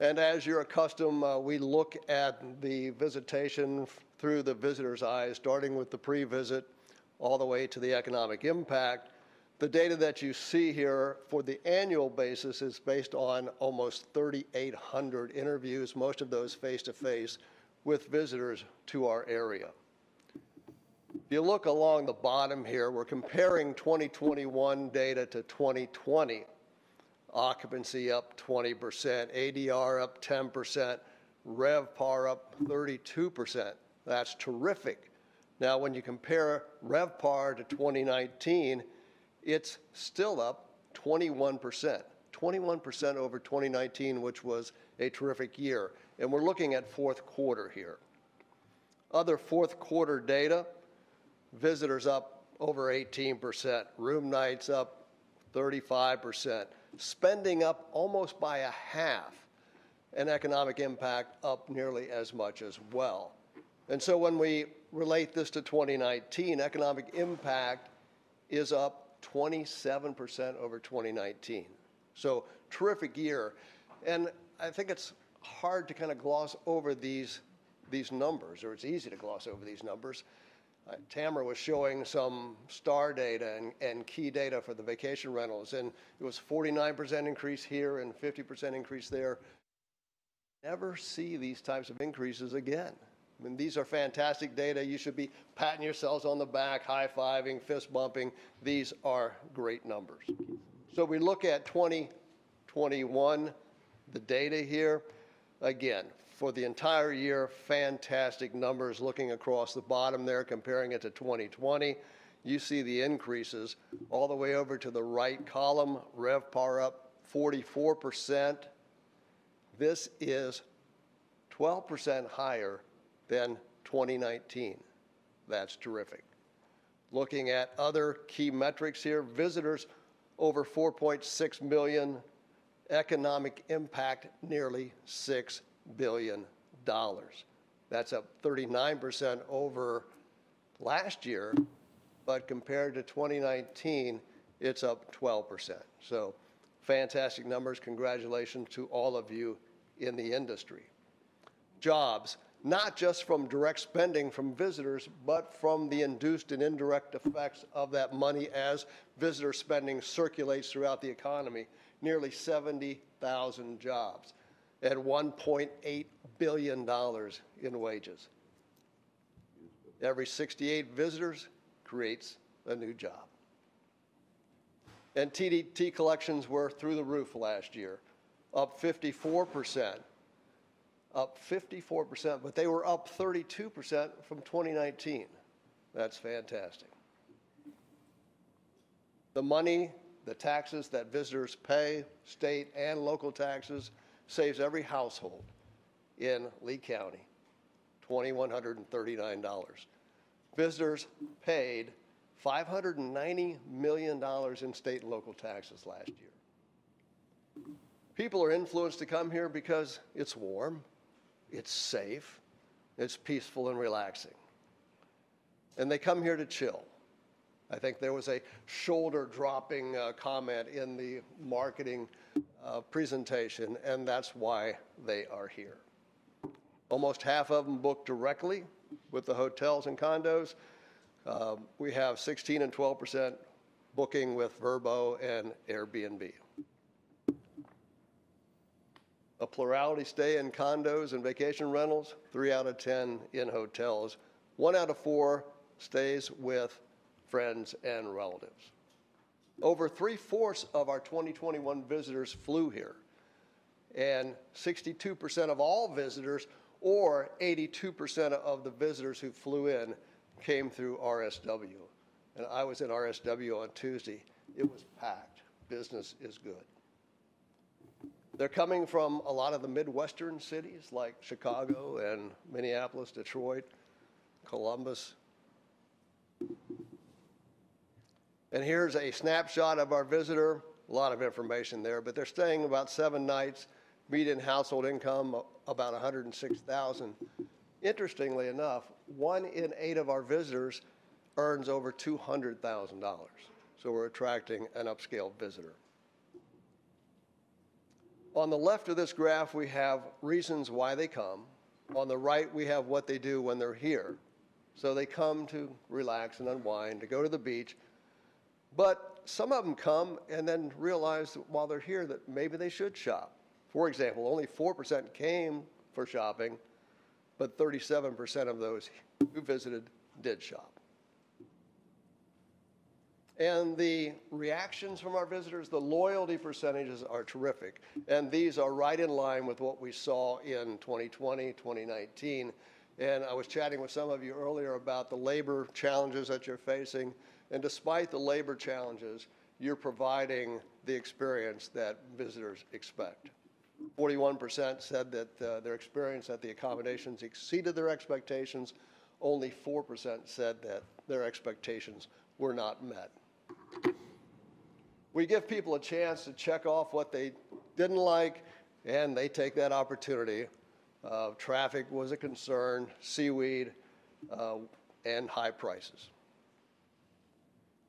And as you're accustomed, we look at the visitation through the visitor's eyes, starting with the pre-visit all the way to the economic impact. The data that you see here for the annual basis is based on almost 3,800 interviews, most of those face-to-face with visitors to our area. If you look along the bottom here, we're comparing 2021 data to 2020. Occupancy up 20%, ADR up 10%, RevPAR up 32%. That's terrific. Now, when you compare RevPAR to 2019, it's still up 21%. 21% over 2019, which was a terrific year. And we're looking at fourth quarter here. Other fourth quarter data, visitors up over 18%, room nights up 35%, spending up almost by a half, and economic impact up nearly as much as well. And so when we relate this to 2019, economic impact is up 27% over 2019. So terrific year. And I think it's hard to kind of gloss over these numbers, or it's easy to gloss over these numbers. Tamara was showing some STAR data and key data for the vacation rentals, and it was 49% increase here and 50% increase there. never see these types of increases again. I mean, these are fantastic data. You should be patting yourselves on the back, high-fiving, fist bumping. These are great numbers. So we look at 2021, the data here. Again, for the entire year, fantastic numbers. Looking across the bottom there, comparing it to 2020, you see the increases all the way over to the right column. RevPAR up 44%. This is 12% higher than 2019. That's terrific. Looking at other key metrics here, visitors over 4.6 million, economic impact nearly $6 billion. That's up 39% over last year, but compared to 2019, it's up 12%. So fantastic numbers. Congratulations to all of you in the industry. Jobs, not just from direct spending from visitors, but from the induced and indirect effects of that money as visitor spending circulates throughout the economy. Nearly 70,000 jobs at $1.8 billion in wages. Every 68 visitors creates a new job. And TDT collections were through the roof last year, up 54%. Up 54%, but they were up 32% from 2019. That's fantastic. The money, the taxes that visitors pay, state and local taxes, saves every household in Lee County $2,139. Visitors paid $590 million in state and local taxes last year. People are influenced to come here because it's warm, it's safe, it's peaceful and relaxing. And they come here to chill. I think there was a shoulder-dropping comment in the marketing presentation, and that's why they are here. Almost half of them book directly with the hotels and condos. We have 16 and 12% booking with Vrbo and Airbnb. A plurality stay in condos and vacation rentals, 3 out of 10 in hotels, 1 out of 4 stays with friends and relatives. Over 3/4 of our 2021 visitors flew here, and 62% of all visitors, or 82% of the visitors who flew in, came through RSW. And I was in RSW on Tuesday. It was packed. Business is good. They're coming from a lot of the Midwestern cities like Chicago and Minneapolis, Detroit, Columbus. And here's a snapshot of our visitor. A lot of information there, but they're staying about 7 nights. Median household income about $106,000. Interestingly enough, 1 in 8 of our visitors earns over $200,000. So we're attracting an upscale visitor. On the left of this graph, we have reasons why they come. On the right, we have what they do when they're here. So they come to relax and unwind, to go to the beach. But some of them come and then realize that while they're here that maybe they should shop. For example, only 4% came for shopping, but 37% of those who visited did shop. And the reactions from our visitors, the loyalty percentages are terrific. And these are right in line with what we saw in 2020, 2019. And I was chatting with some of you earlier about the labor challenges that you're facing. And despite the labor challenges, you're providing the experience that visitors expect. 41% said that their experience at the accommodations exceeded their expectations. Only 4% said that their expectations were not met. We give people a chance to check off what they didn't like, and they take that opportunity. Traffic was a concern, seaweed, and high prices.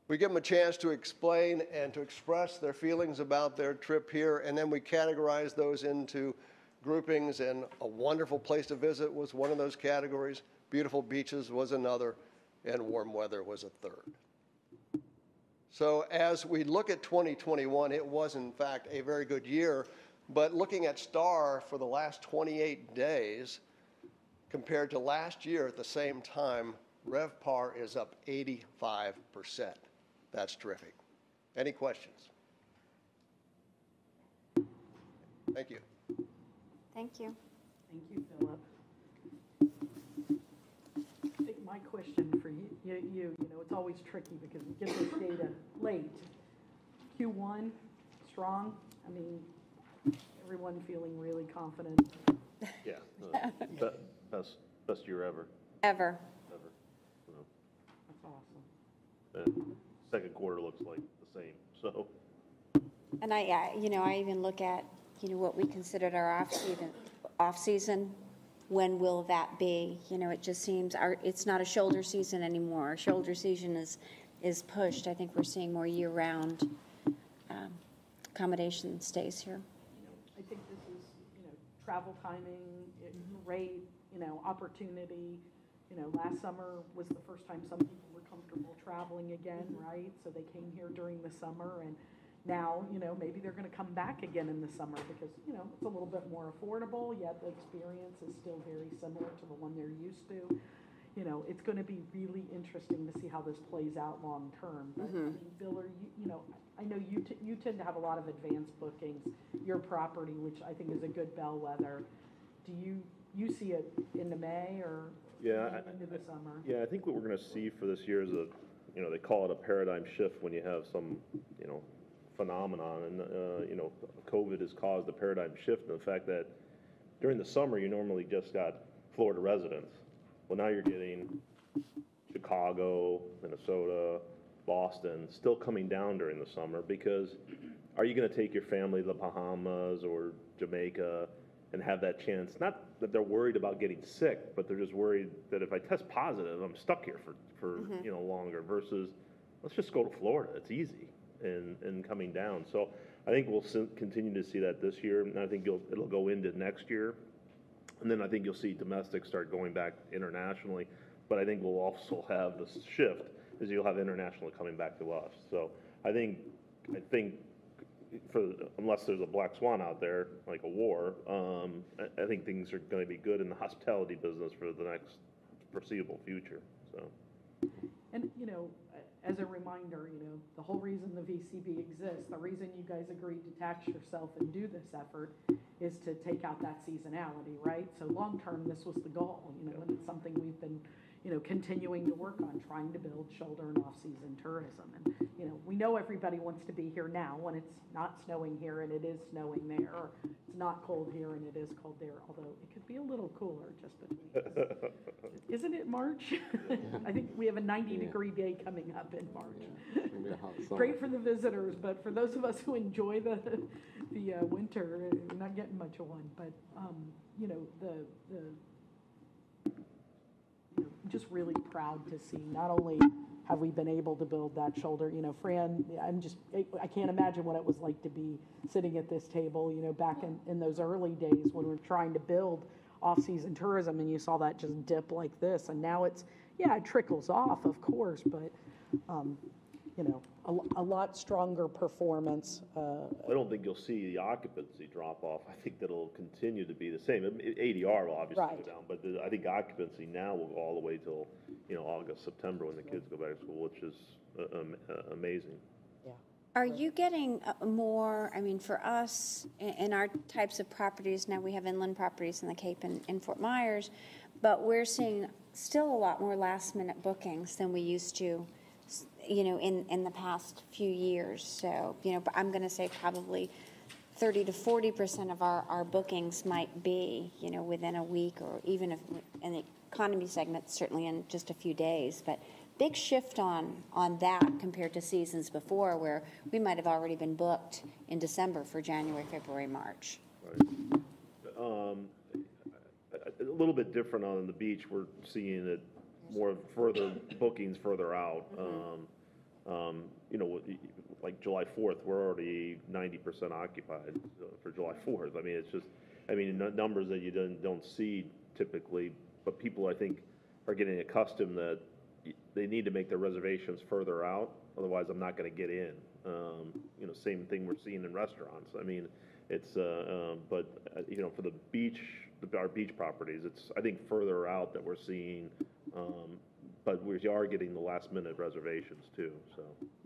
We give them a chance to explain and to express their feelings about their trip here, and then we categorize those into groupings, and a wonderful place to visit was one of those categories, beautiful beaches was another, and warm weather was a third. So as we look at 2021, it was in fact a very good year, But looking at Star for the last 28 days, compared to last year at the same time, RevPAR is up 85%. That's terrific. Any questions? Thank you. Thank you. Thank you, Philip. I think my question for you know, it's always tricky because we get this data late. Q1, strong. I mean, everyone feeling really confident. Yeah, best year ever. Ever. You know, That's awesome. and second quarter looks like the same. So And you know, I even look at, you know, what we considered our off season. When will that be? You know, it just seems it's not a shoulder season anymore. Our shoulder season is pushed. I think we're seeing more year-round accommodation stays here. You know, I think this is, you know, travel timing, rate, you know, opportunity. You know, last summer was the first time some people were comfortable traveling again, right? So they came here during the summer, and now, you know, maybe they're going to come back again in the summer because, you know, it's a little bit more affordable, yet the experience is still very similar to the one they're used to. You know, it's going to be really interesting to see how this plays out long term. But, I mean, Bill, you know, I know you tend to have a lot of advanced bookings, your property, which I think is a good bellwether. Do you see it into May or into the summer? yeah, I think what we're going to see for this year is you know, they call it a paradigm shift when you have some, you know, phenomenon, and you know, COVID has caused a paradigm shift in the fact that during the summer you normally just got Florida residents. Well, now you're getting Chicago, Minnesota, Boston still coming down during the summer because are you going to take your family to the Bahamas or Jamaica and have that chance? Not that they're worried about getting sick, but they're just worried that if I test positive, I'm stuck here for you know, longer versus let's just go to Florida. It's easy. And coming down. So I think we'll continue to see that this year, and I think it'll go into next year. And then I think you'll see domestic start going back internationally. But I think we'll also have this shift is you'll have international coming back to us. So I think unless there's a black swan out there, like a war, I think things are going to be good in the hospitality business for the next foreseeable future. So. And, you know, as a reminder, you know, the whole reason the VCB exists, the reason you guys agreed to tax yourself and do this effort is to take out that seasonality, right? So long term, this was the goal, you know, and it's something we've been, you know, continuing to work on, trying to build shoulder and off-season tourism. And, you know, we know everybody wants to be here now when it's not snowing here and it is snowing there, or it's not cold here and it is cold there, although it could be a little cooler just between us. Isn't it March? I think we have a 90-degree day coming up in March. Great for the visitors, but for those of us who enjoy the winter, we're not getting much of one. But, you know, you know, just really proud to see not only have we been able to build that shoulder, you know, Fran, I can't imagine what it was like to be sitting at this table, you know, back in those early days when we were trying to build off-season tourism and you saw that just dip like this. And now it's, yeah, it trickles off, of course, but, you know, a lot stronger performance. I don't think you'll see the occupancy drop off. I think that'll continue to be the same. ADR will obviously go down, but I think occupancy now will go all the way till, you know, August, September when the kids go back to school, which is amazing. Are you getting more, I mean, for us, in our types of properties, now we have inland properties in the Cape and in Fort Myers, but we're seeing still a lot more last-minute bookings than we used to, you know, in the past few years. So, you know, I'm going to say probably 30 to 40% of our bookings might be, you know, within a week, or even if in the economy segment, certainly in just a few days. But big shift on that compared to seasons before where we might have already been booked in December for January, February, March. Right. A little bit different on the beach. We're seeing it more further bookings further out. You know, like July 4th, we're already 90% occupied for July 4th. I mean, it's just, I mean, numbers that you don't see typically, but people, I think, are getting accustomed that they need to make their reservations further out. Otherwise, I'm not going to get in. You know, same thing we're seeing in restaurants. I mean, it's, but, you know, for the beach, our beach properties, it's, I think, further out that we're seeing, but we are getting the last minute reservations too, so.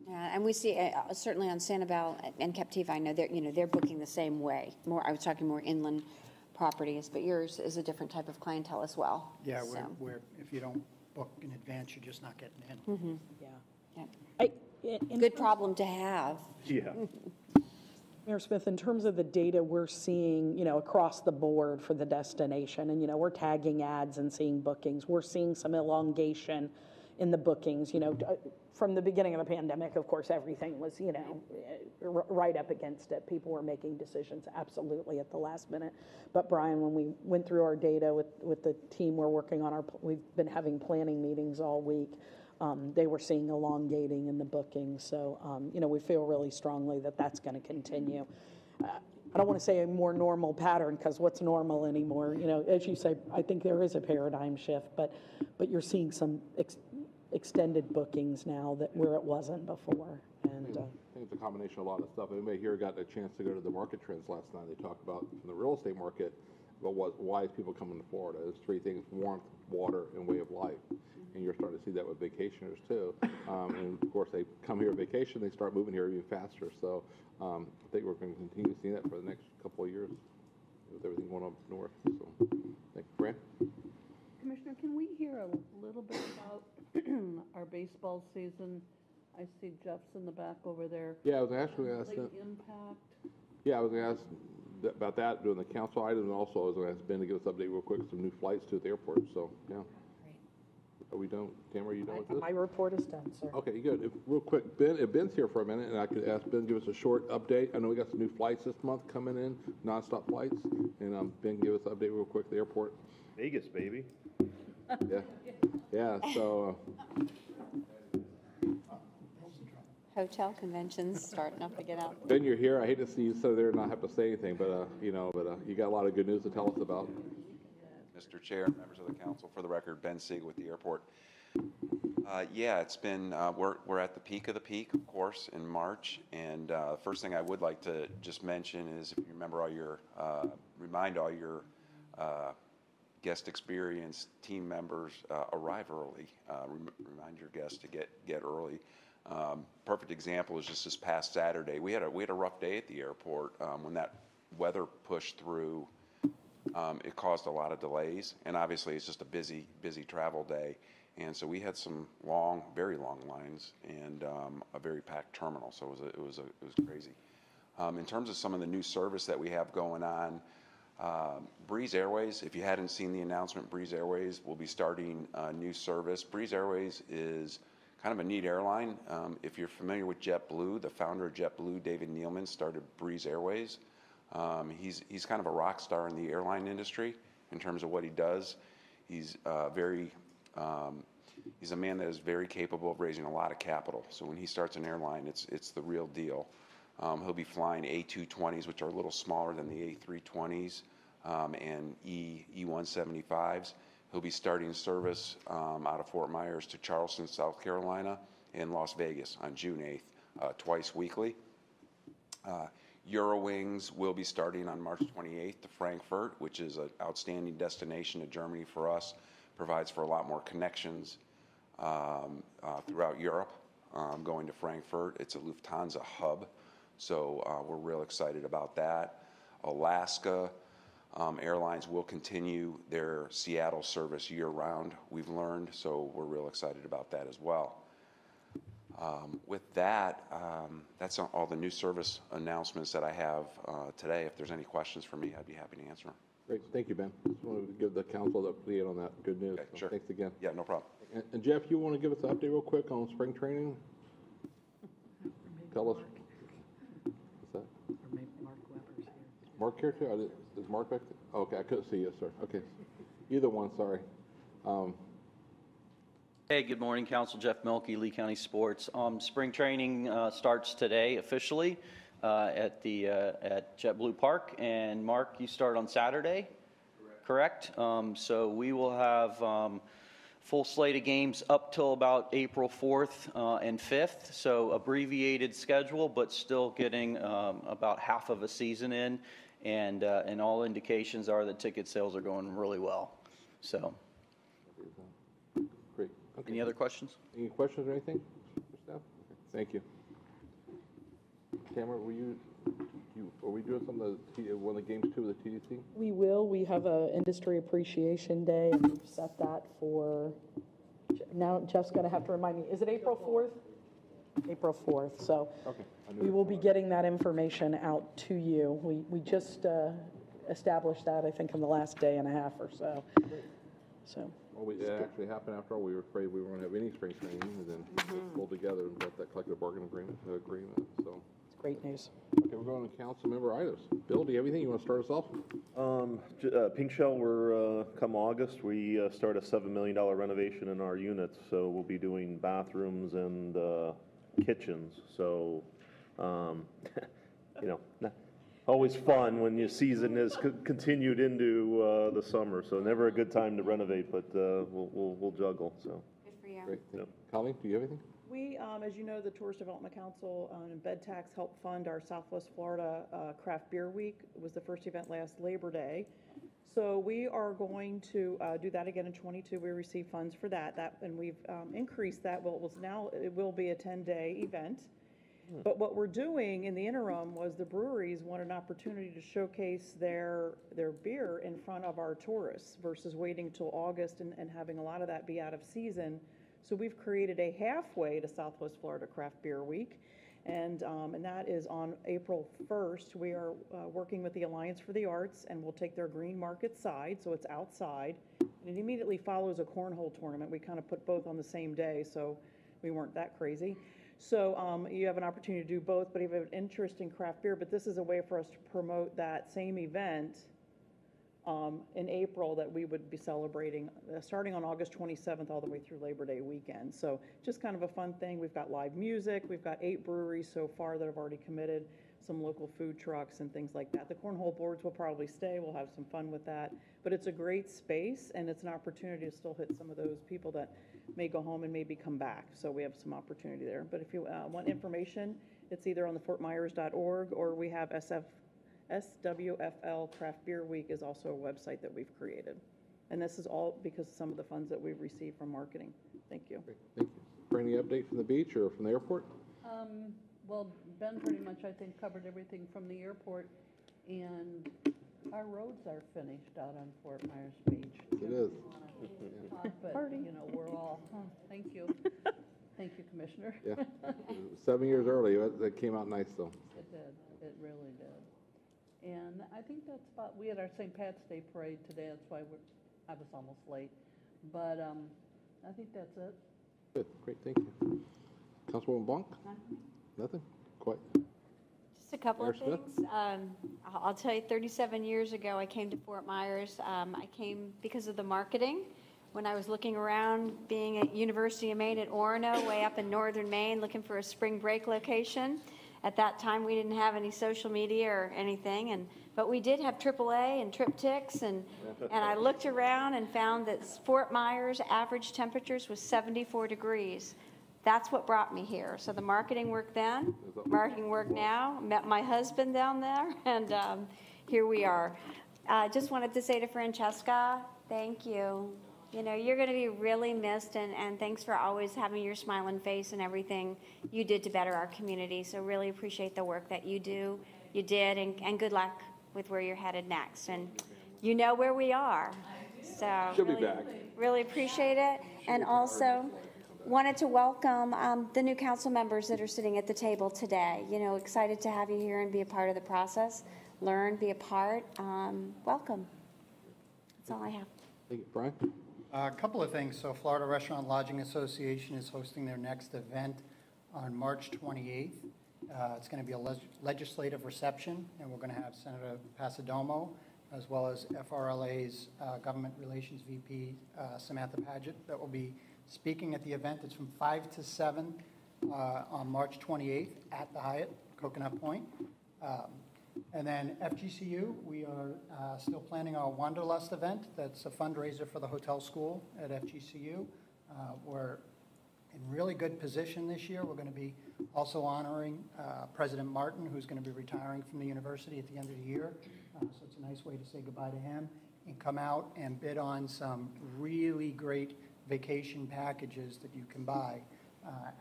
Yeah, and we see, certainly on Sanibel and Captiva, I know they're booking the same way. I was talking more inland properties, but yours is a different type of clientele as well. Yeah, so. where if you don't book in advance, you're just not getting in. Mm-hmm. Yeah. Good problem to have. Yeah. Mayor Smith, in terms of the data we're seeing, across the board for the destination, and, we're tagging ads and seeing bookings, we're seeing some elongation in the bookings, from the beginning of the pandemic, of course, everything was, right up against it. People were making decisions absolutely at the last minute. But Brian, when we went through our data with the team we're working on, we've been having planning meetings all week. They were seeing elongating in the bookings. So, we feel really strongly that that's going to continue. I don't want to say a more normal pattern, because what's normal anymore? As you say, I think there is a paradigm shift, but you're seeing some extended bookings now that where it wasn't before. And I think it's a combination of a lot of stuff. Anybody here got a chance to go to the market trends last night? They talked about from the real estate market about why is people coming to Florida. There's three things: warmth, water, and way of life. And you're starting to see that with vacationers too. And of course, they come here on vacation, they start moving here even faster. So I think we're going to continue to see that for the next couple of years with everything going up north. So thank you, Fran. Commissioner, can we hear a little bit about our baseball season? I see Jeff's in the back over there. Yeah, I was actually going to ask that. Impact. Yeah, I was going to ask about that during the council item, and also I was going to ask Ben to give us an update real quick, some new flights to the airport. So, yeah. Are we done? Tamara, are you done with this? my report is done, sir. Okay, good. Real quick, Ben, if Ben's here for a minute, and I could ask Ben to give us a short update. I know we got some new flights this month coming in, nonstop flights, and Ben, give us an update real quick at the airport. Vegas, baby. Yeah. Yeah, so. Hotel conventions starting up to get out. Ben, you're here. I hate to see you sit there and not have to say anything, but, you got a lot of good news to tell us about. Mr. Chair, members of the council, for the record, Ben Siegel with the airport. Yeah, it's been, we're at the peak of the peak, of course, in March. And the first thing I would like to just mention is, if you remember remind all your guest experience team members, arrive early. Remind your guests to get early. Perfect example is just this past Saturday. We had a rough day at the airport. When that weather pushed through, it caused a lot of delays, and obviously it's just a busy travel day. And so we had some very long lines, and a very packed terminal. So it was crazy. In terms of some of the new service that we have going on, Breeze Airways, if you hadn't seen the announcement, Breeze Airways will be starting a new service. Breeze Airways is kind of a neat airline. If you're familiar with JetBlue, the founder of JetBlue, David Neeleman, started Breeze Airways. He's kind of a rock star in the airline industry in terms of what he does. He's he's a man that is very capable of raising a lot of capital. So when he starts an airline, it's the real deal. He'll be flying A220s, which are a little smaller than the A320s, and E175s. He'll be starting service out of Fort Myers to Charleston, South Carolina, and Las Vegas on June 8th, twice weekly. Eurowings will be starting on March 28th to Frankfurt, which is an outstanding destination to Germany for us. Provides for a lot more connections throughout Europe. Going to Frankfurt, it's a Lufthansa hub, so we're real excited about that. Alaska Airlines will continue their Seattle service year-round, we've learned, so we're real excited about that as well. With that, that's all the new service announcements that I have today. If there's any questions for me, I'd be happy to answer them. Great. Thank you, Ben. Just wanted to give the council the update on that good news. Okay, sure. Thanks again. Yeah, no problem. And Jeff, you want to give us an update real quick on spring training? Tell us. What's that? Or maybe Mark Weber's here. Mark here too? Is Mark back there? Oh, okay, I couldn't see you, sir. Okay. Either one, sorry. Hey, good morning, Council. Jeff Mielke, Lee County Sports. Spring training starts today officially at JetBlue Park, and Mark, you start on Saturday, correct? So we will have full slate of games up till about April 4th and 5th. So abbreviated schedule, but still getting about half of a season in. And all indications are that ticket sales are going really well. So. Great. Okay. Any other questions? Any questions or anything for staff? Okay. Thank you. Tamara, are we doing some of one of the games too with the TDC? We will. We have a Industry Appreciation Day, and we've set that for, now Jeff's going to have to remind me, is it April 4th? April 4th. So okay. We will be getting that information out to you. We just established that, I think, in the last day and a half or so. So. Well, it actually happened after all. We were afraid we weren't going to have any spring training, and then pulled together and got that collective bargaining agreement. So. Great news. Okay, we're going to council member items. Bill, do you have anything you want to start us off? Pink Shell, we're come August, we start a $7 million renovation in our units, so we'll be doing bathrooms and kitchens. So, you know, always fun when your season is continued into the summer. So never a good time to renovate, but we'll juggle. So. Good for you. Great. Yep. Colleen, do you have anything? We, as you know, the Tourist Development Council and Bed Tax helped fund our Southwest Florida Craft Beer Week. It was the first event last Labor Day. So we are going to do that again in 22. We received funds for that, and we've increased that. Well, it will be a 10-day event. But what we're doing in the interim was the breweries want an opportunity to showcase their beer in front of our tourists versus waiting till August and having a lot of that be out of season. So we've created a halfway to Southwest Florida Craft Beer Week, and that is on April 1st. We are working with the Alliance for the Arts, and we'll take their green market side, so it's outside. And it immediately follows a cornhole tournament. We kind of put both on the same day, so we weren't that crazy. So you have an opportunity to do both, but if you have an interest in craft beer, but this is a way for us to promote that same event in April that we would be celebrating starting on August 27th all the way through Labor Day weekend. So just kind of a fun thing. We've got live music. We've got 8 breweries so far that have already committed, some local food trucks and things like that. The cornhole boards will probably stay. We'll have some fun with that. But it's a great space, and it's an opportunity to still hit some of those people that may go home and maybe come back. So we have some opportunity there. But if you want information, it's either on the fortmyers.org or we have SWFL Craft Beer Week is also a website that we've created. And this is all because of some of the funds that we've received from marketing. Thank you. Great. Thank you. For any update from the beach or from the airport? Well, Ben pretty much, I think, covered everything from the airport, and our roads are finished out on Fort Myers Beach. It is. But, you know, we're all, thank you. Thank you, Commissioner. Yeah. 7 years early. That came out nice, though. It did. It really did. And I think that's about, we had our St. Pat's Day parade today. That's why I was almost late. But I think that's it. Good. Great. Thank you. Councilwoman Blanc? Nothing? Quite. Just a couple of things. I'll tell you, 37 years ago, I came to Fort Myers. I came because of the marketing. When I was looking around, being at University of Maine at Orono, way up in northern Maine, looking for a spring break location. At that time, we didn't have any social media or anything, but we did have AAA and TripTix, and I looked around and found that Fort Myers' average temperatures was 74 degrees. That's what brought me here. So the marketing worked then, marketing work now. Met my husband down there, and here we are. Just wanted to say to Francesca, thank you. You know, you're going to be really missed, and thanks for always having your smiling face and everything you did to better our community. So really appreciate the work that you did, and good luck with where you're headed next. And you know where we are. So She'll be back. Really appreciate it. And also wanted to welcome the new council members that are sitting at the table today. You know, excited to have you here and be a part of the process. Learn, be a part. Welcome. That's all I have. Thank you. Brian? A couple of things. So Florida Restaurant Lodging Association is hosting their next event on March 28th. It's going to be a legislative reception, and we're going to have Senator Pasadomo, as well as FRLA's Government Relations VP, Samantha Paget, that will be speaking at the event. It's from 5 to 7 on March 28th at the Hyatt, Coconut Point. And then FGCU, we are still planning our Wanderlust event. That's a fundraiser for the hotel school at FGCU. We're in really good position this year. We're going to be also honoring President Martin, who's going to be retiring from the university at the end of the year. So it's a nice way to say goodbye to him and come out and bid on some really great vacation packages that you can buy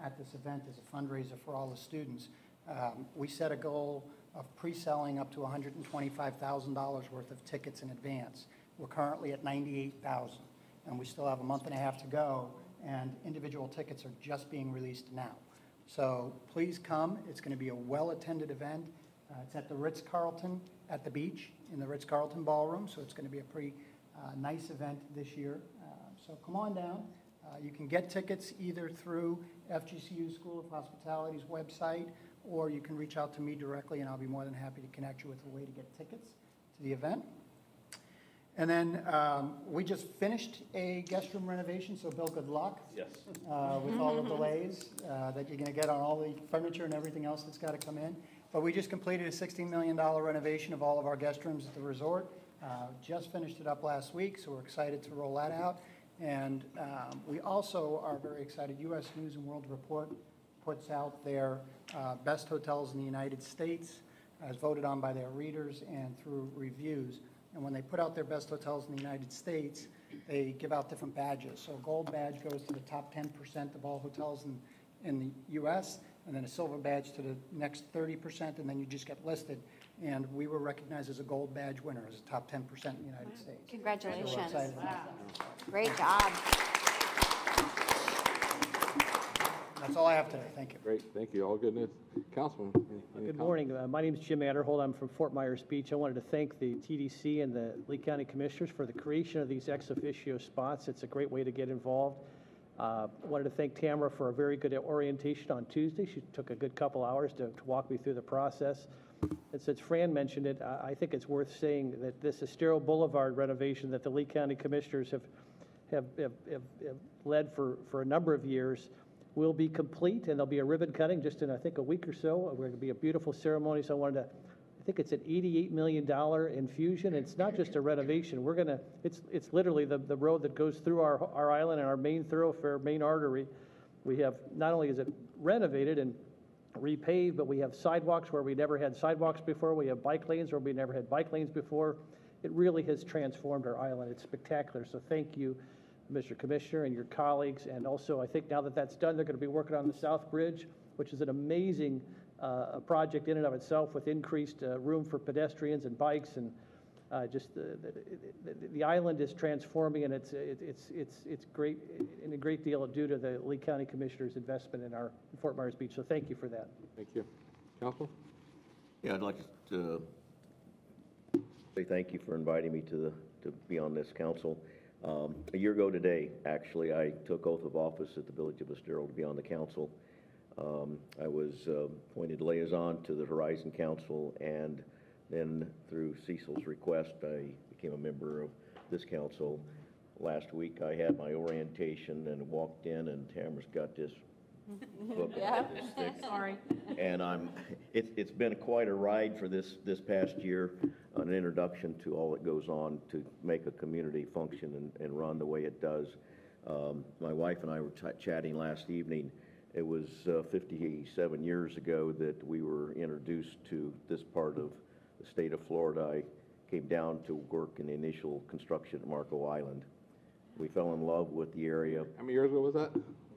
at this event as a fundraiser for all the students. We set a goal of pre-selling up to $125,000 worth of tickets in advance. We're currently at $98,000, and we still have a month and a half to go, and individual tickets are just being released now. So please come. It's going to be a well-attended event. It's at the Ritz-Carlton at the beach in the Ritz-Carlton Ballroom, so it's going to be a pretty nice event this year. So come on down. You can get tickets either through FGCU School of Hospitality's website, or you can reach out to me directly, and I'll be more than happy to connect you with a way to get tickets to the event. And then we just finished a guest room renovation, so Bill, good luck. Yes. With all the delays that you're going to get on all the furniture and everything else that's got to come in. But we just completed a $16 million renovation of all of our guest rooms at the resort. Just finished it up last week, so we're excited to roll that out. And we also are very excited. U.S. News and World Report puts out their best hotels in the United States as voted on by their readers and through reviews. And when they put out their best hotels in the United States, they give out different badges. So a gold badge goes to the top 10% of all hotels in the U.S., and then a silver badge to the next 30%, and then you just get listed. And we were recognized as a gold badge winner, as a top 10% in the United States. Congratulations. So we're excited about that. Great job. That's all I have today. Thank you. Great, thank you. All good news. Councilman, any Good comments? morning. My name is Jim Adderhold. I'm from Fort Myers Beach. I wanted to thank the TDC and the Lee County Commissioners for the creation of these ex officio spots. It's a great way to get involved. I wanted to thank Tamara for a very good orientation on Tuesday. She took a good couple hours to walk me through the process. And since Fran mentioned it, I think it's worth saying that this Estero Boulevard renovation that the Lee County Commissioners have led for a number of years will be complete, and there'll be a ribbon cutting just in, I think, a week or so. We're going to be a beautiful ceremony, so I think it's an $88 million infusion. It's not just a renovation. It's literally the road that goes through our island and our main thoroughfare, main artery. We have, not only is it renovated and repaved, but we have sidewalks where we never had sidewalks before. We have bike lanes where we never had bike lanes before. It really has transformed our island. It's spectacular. So thank you, Mr. Commissioner, and your colleagues. And also, I think now that that's done, they're going to be working on the South Bridge, which is an amazing project in and of itself, with increased room for pedestrians and bikes, and just the island is transforming, and it's great, and a great deal due to the Lee County Commissioner's investment in our Fort Myers Beach. So thank you for that. Thank you. Council? Yeah, I'd like to say thank you for inviting me to be on this council. A year ago today, actually, I took oath of office at the Village of Estero to be on the council. I was appointed liaison to the Horizon Council, and then through Cecil's request, I became a member of this council. Last week, I had my orientation and walked in, and Tamara's got this book. Yeah. This thick. Sorry. And it's been quite a ride for this past year, an introduction to all that goes on to make a community function and run the way it does. My wife and I were chatting last evening. It was 57 years ago that we were introduced to this part of the state of Florida. I came down to work in the initial construction at Marco Island. We fell in love with the area. How many years ago was that?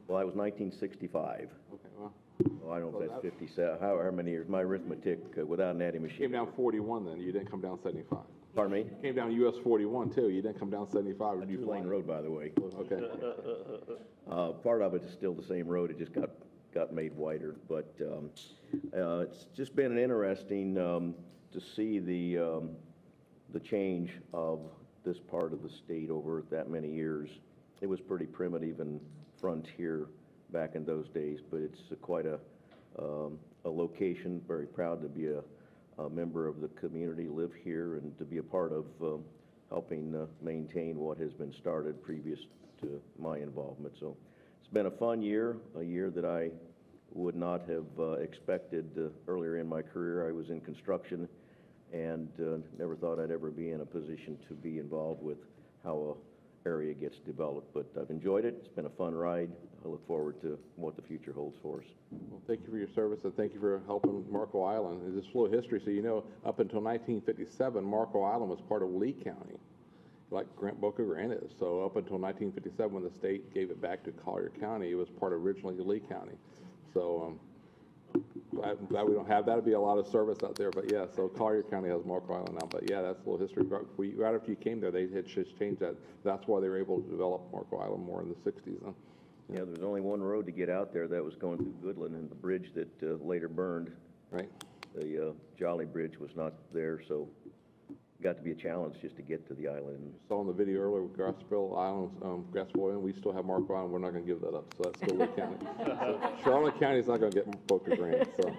Well, that was 1965. Okay, well. Well, I don't know if that's 57, however many years. My arithmetic without an adding machine. You came down 41 then, you didn't come down 75. Pardon me? You came down US 41 too, you didn't come down 75. A two-lane road, by the way. Okay. Part of it is still the same road, it just got made wider. But it's just been interesting to see the change of this part of the state over that many years. It was pretty primitive and frontier back in those days, but it's quite a location. Very proud to be a member of the community, live here, and to be a part of helping maintain what has been started previous to my involvement. So it's been a fun year, a year that I would not have expected earlier in my career. I was in construction and never thought I'd ever be in a position to be involved with how a area gets developed. But I've enjoyed it. It's been a fun ride. I look forward to what the future holds for us. Well, thank you for your service, and thank you for helping Marco Island. It's just a little history, so you know, up until 1957, Marco Island was part of Lee County, like Boca Grant is. So up until 1957, when the state gave it back to Collier County, it was part of originally Lee County. So glad we don't have that. It'd be a lot of service out there, but yeah, so Collier County has Marco Island now, but yeah, that's a little history. Right after you came there, they had just changed that. That's why they were able to develop Marco Island more in the 60s. Huh? Yeah, there was only one road to get out there that was going through Goodland, and the bridge that later burned. Right. The Jolly Bridge was not there, so it got to be a challenge just to get to the island. Saw in the video earlier with Gasparilla Inn, we still have Marco Island. We're not going to give that up, so that's still Lee County. So Charlotte County is not going to get Boca Grant, so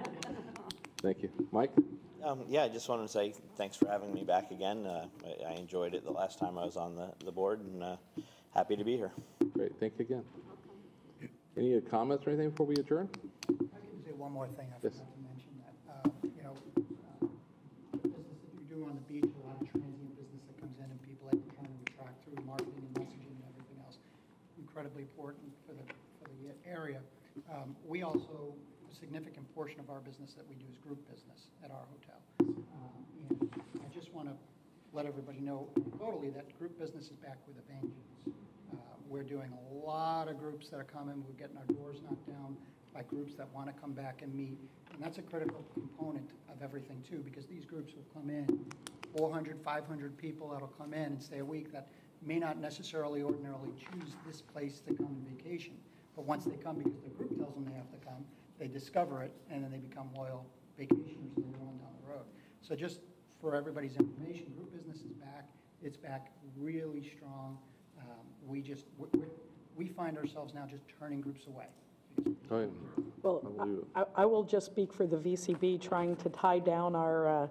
thank you. Mike? Yeah, I just wanted to say thanks for having me back again. I enjoyed it the last time I was on the board, and happy to be here. Great, thank you again. Any comments or anything before we adjourn? I can say one more thing. I forgot to mention that. You know, the business that you do on the beach, a lot of transient business that comes in, and people that you're trying to attract through marketing and messaging and everything else, incredibly important for the area. We also, a significant portion of our business that we do is group business at our hotel. And I just want to let everybody know totally that group business is back with a vengeance. We're doing a lot of groups that are coming. We're getting our doors knocked down by groups that want to come back and meet. And that's a critical component of everything, too, because these groups will come in, 400, 500 people that'll come in and stay a week that may not necessarily ordinarily choose this place to come on vacation. But once they come, because the group tells them they have to come, they discover it, and then they become loyal vacationers later on down the road. So just for everybody's information, group business is back. It's back really strong. We find ourselves now just turning groups away. Oh, yeah. Well, I will just speak for the VCB, trying to tie down our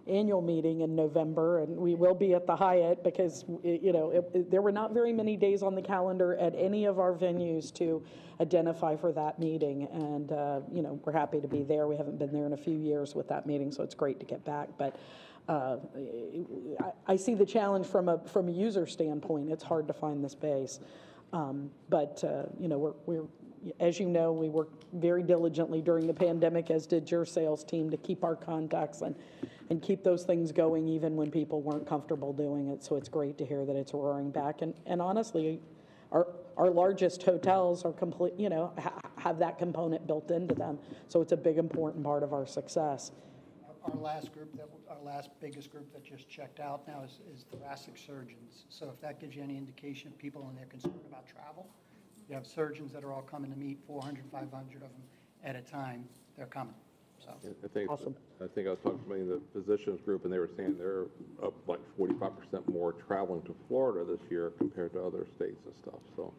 annual meeting in November, and we will be at the Hyatt because, you know, there were not very many days on the calendar at any of our venues to identify for that meeting, and, you know, we're happy to be there. We haven't been there in a few years with that meeting, so it's great to get back, but I see the challenge from a user standpoint. It's hard to find the space, but you know, we're as you know, we worked very diligently during the pandemic, as did your sales team, to keep our contacts and keep those things going even when people weren't comfortable doing it. So it's great to hear that it's roaring back. And honestly, our largest hotels are complete, you know, have that component built into them. So it's a big, important part of our success. Our last biggest group that just checked out now is thoracic surgeons. So if that gives you any indication of people and they're concerned about travel, you have surgeons that are all coming to meet, 400, 500 of them at a time. They're coming. So awesome. I think I was talking to somebody in the physicians group, and they were saying they're up like 45% more traveling to Florida this year compared to other states and stuff. So,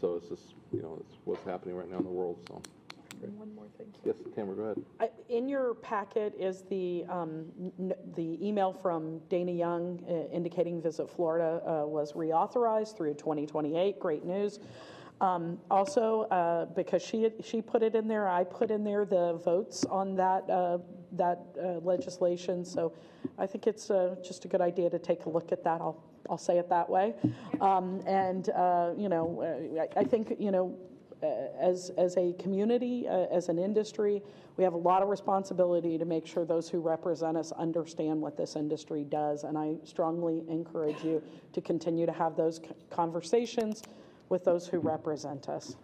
so it's just, you know, it's what's happening right now in the world. So. One more thing. Yes, Tamara, go ahead. In your packet is the email from Dana Young indicating Visit Florida was reauthorized through 2028. Great news. Also, because she put it in there, I put in there the votes on that legislation. So I think it's just a good idea to take a look at that. I'll say it that way. And you know, I think, you know, as a community, as an industry, we have a lot of responsibility to make sure those who represent us understand what this industry does. And I strongly encourage you to continue to have those conversations with those who represent us.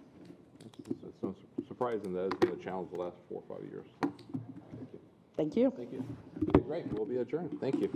It's not surprising that it's been a challenge the last 4 or 5 years. So, thank you. Thank you. Okay, great. We'll be adjourned. Thank you.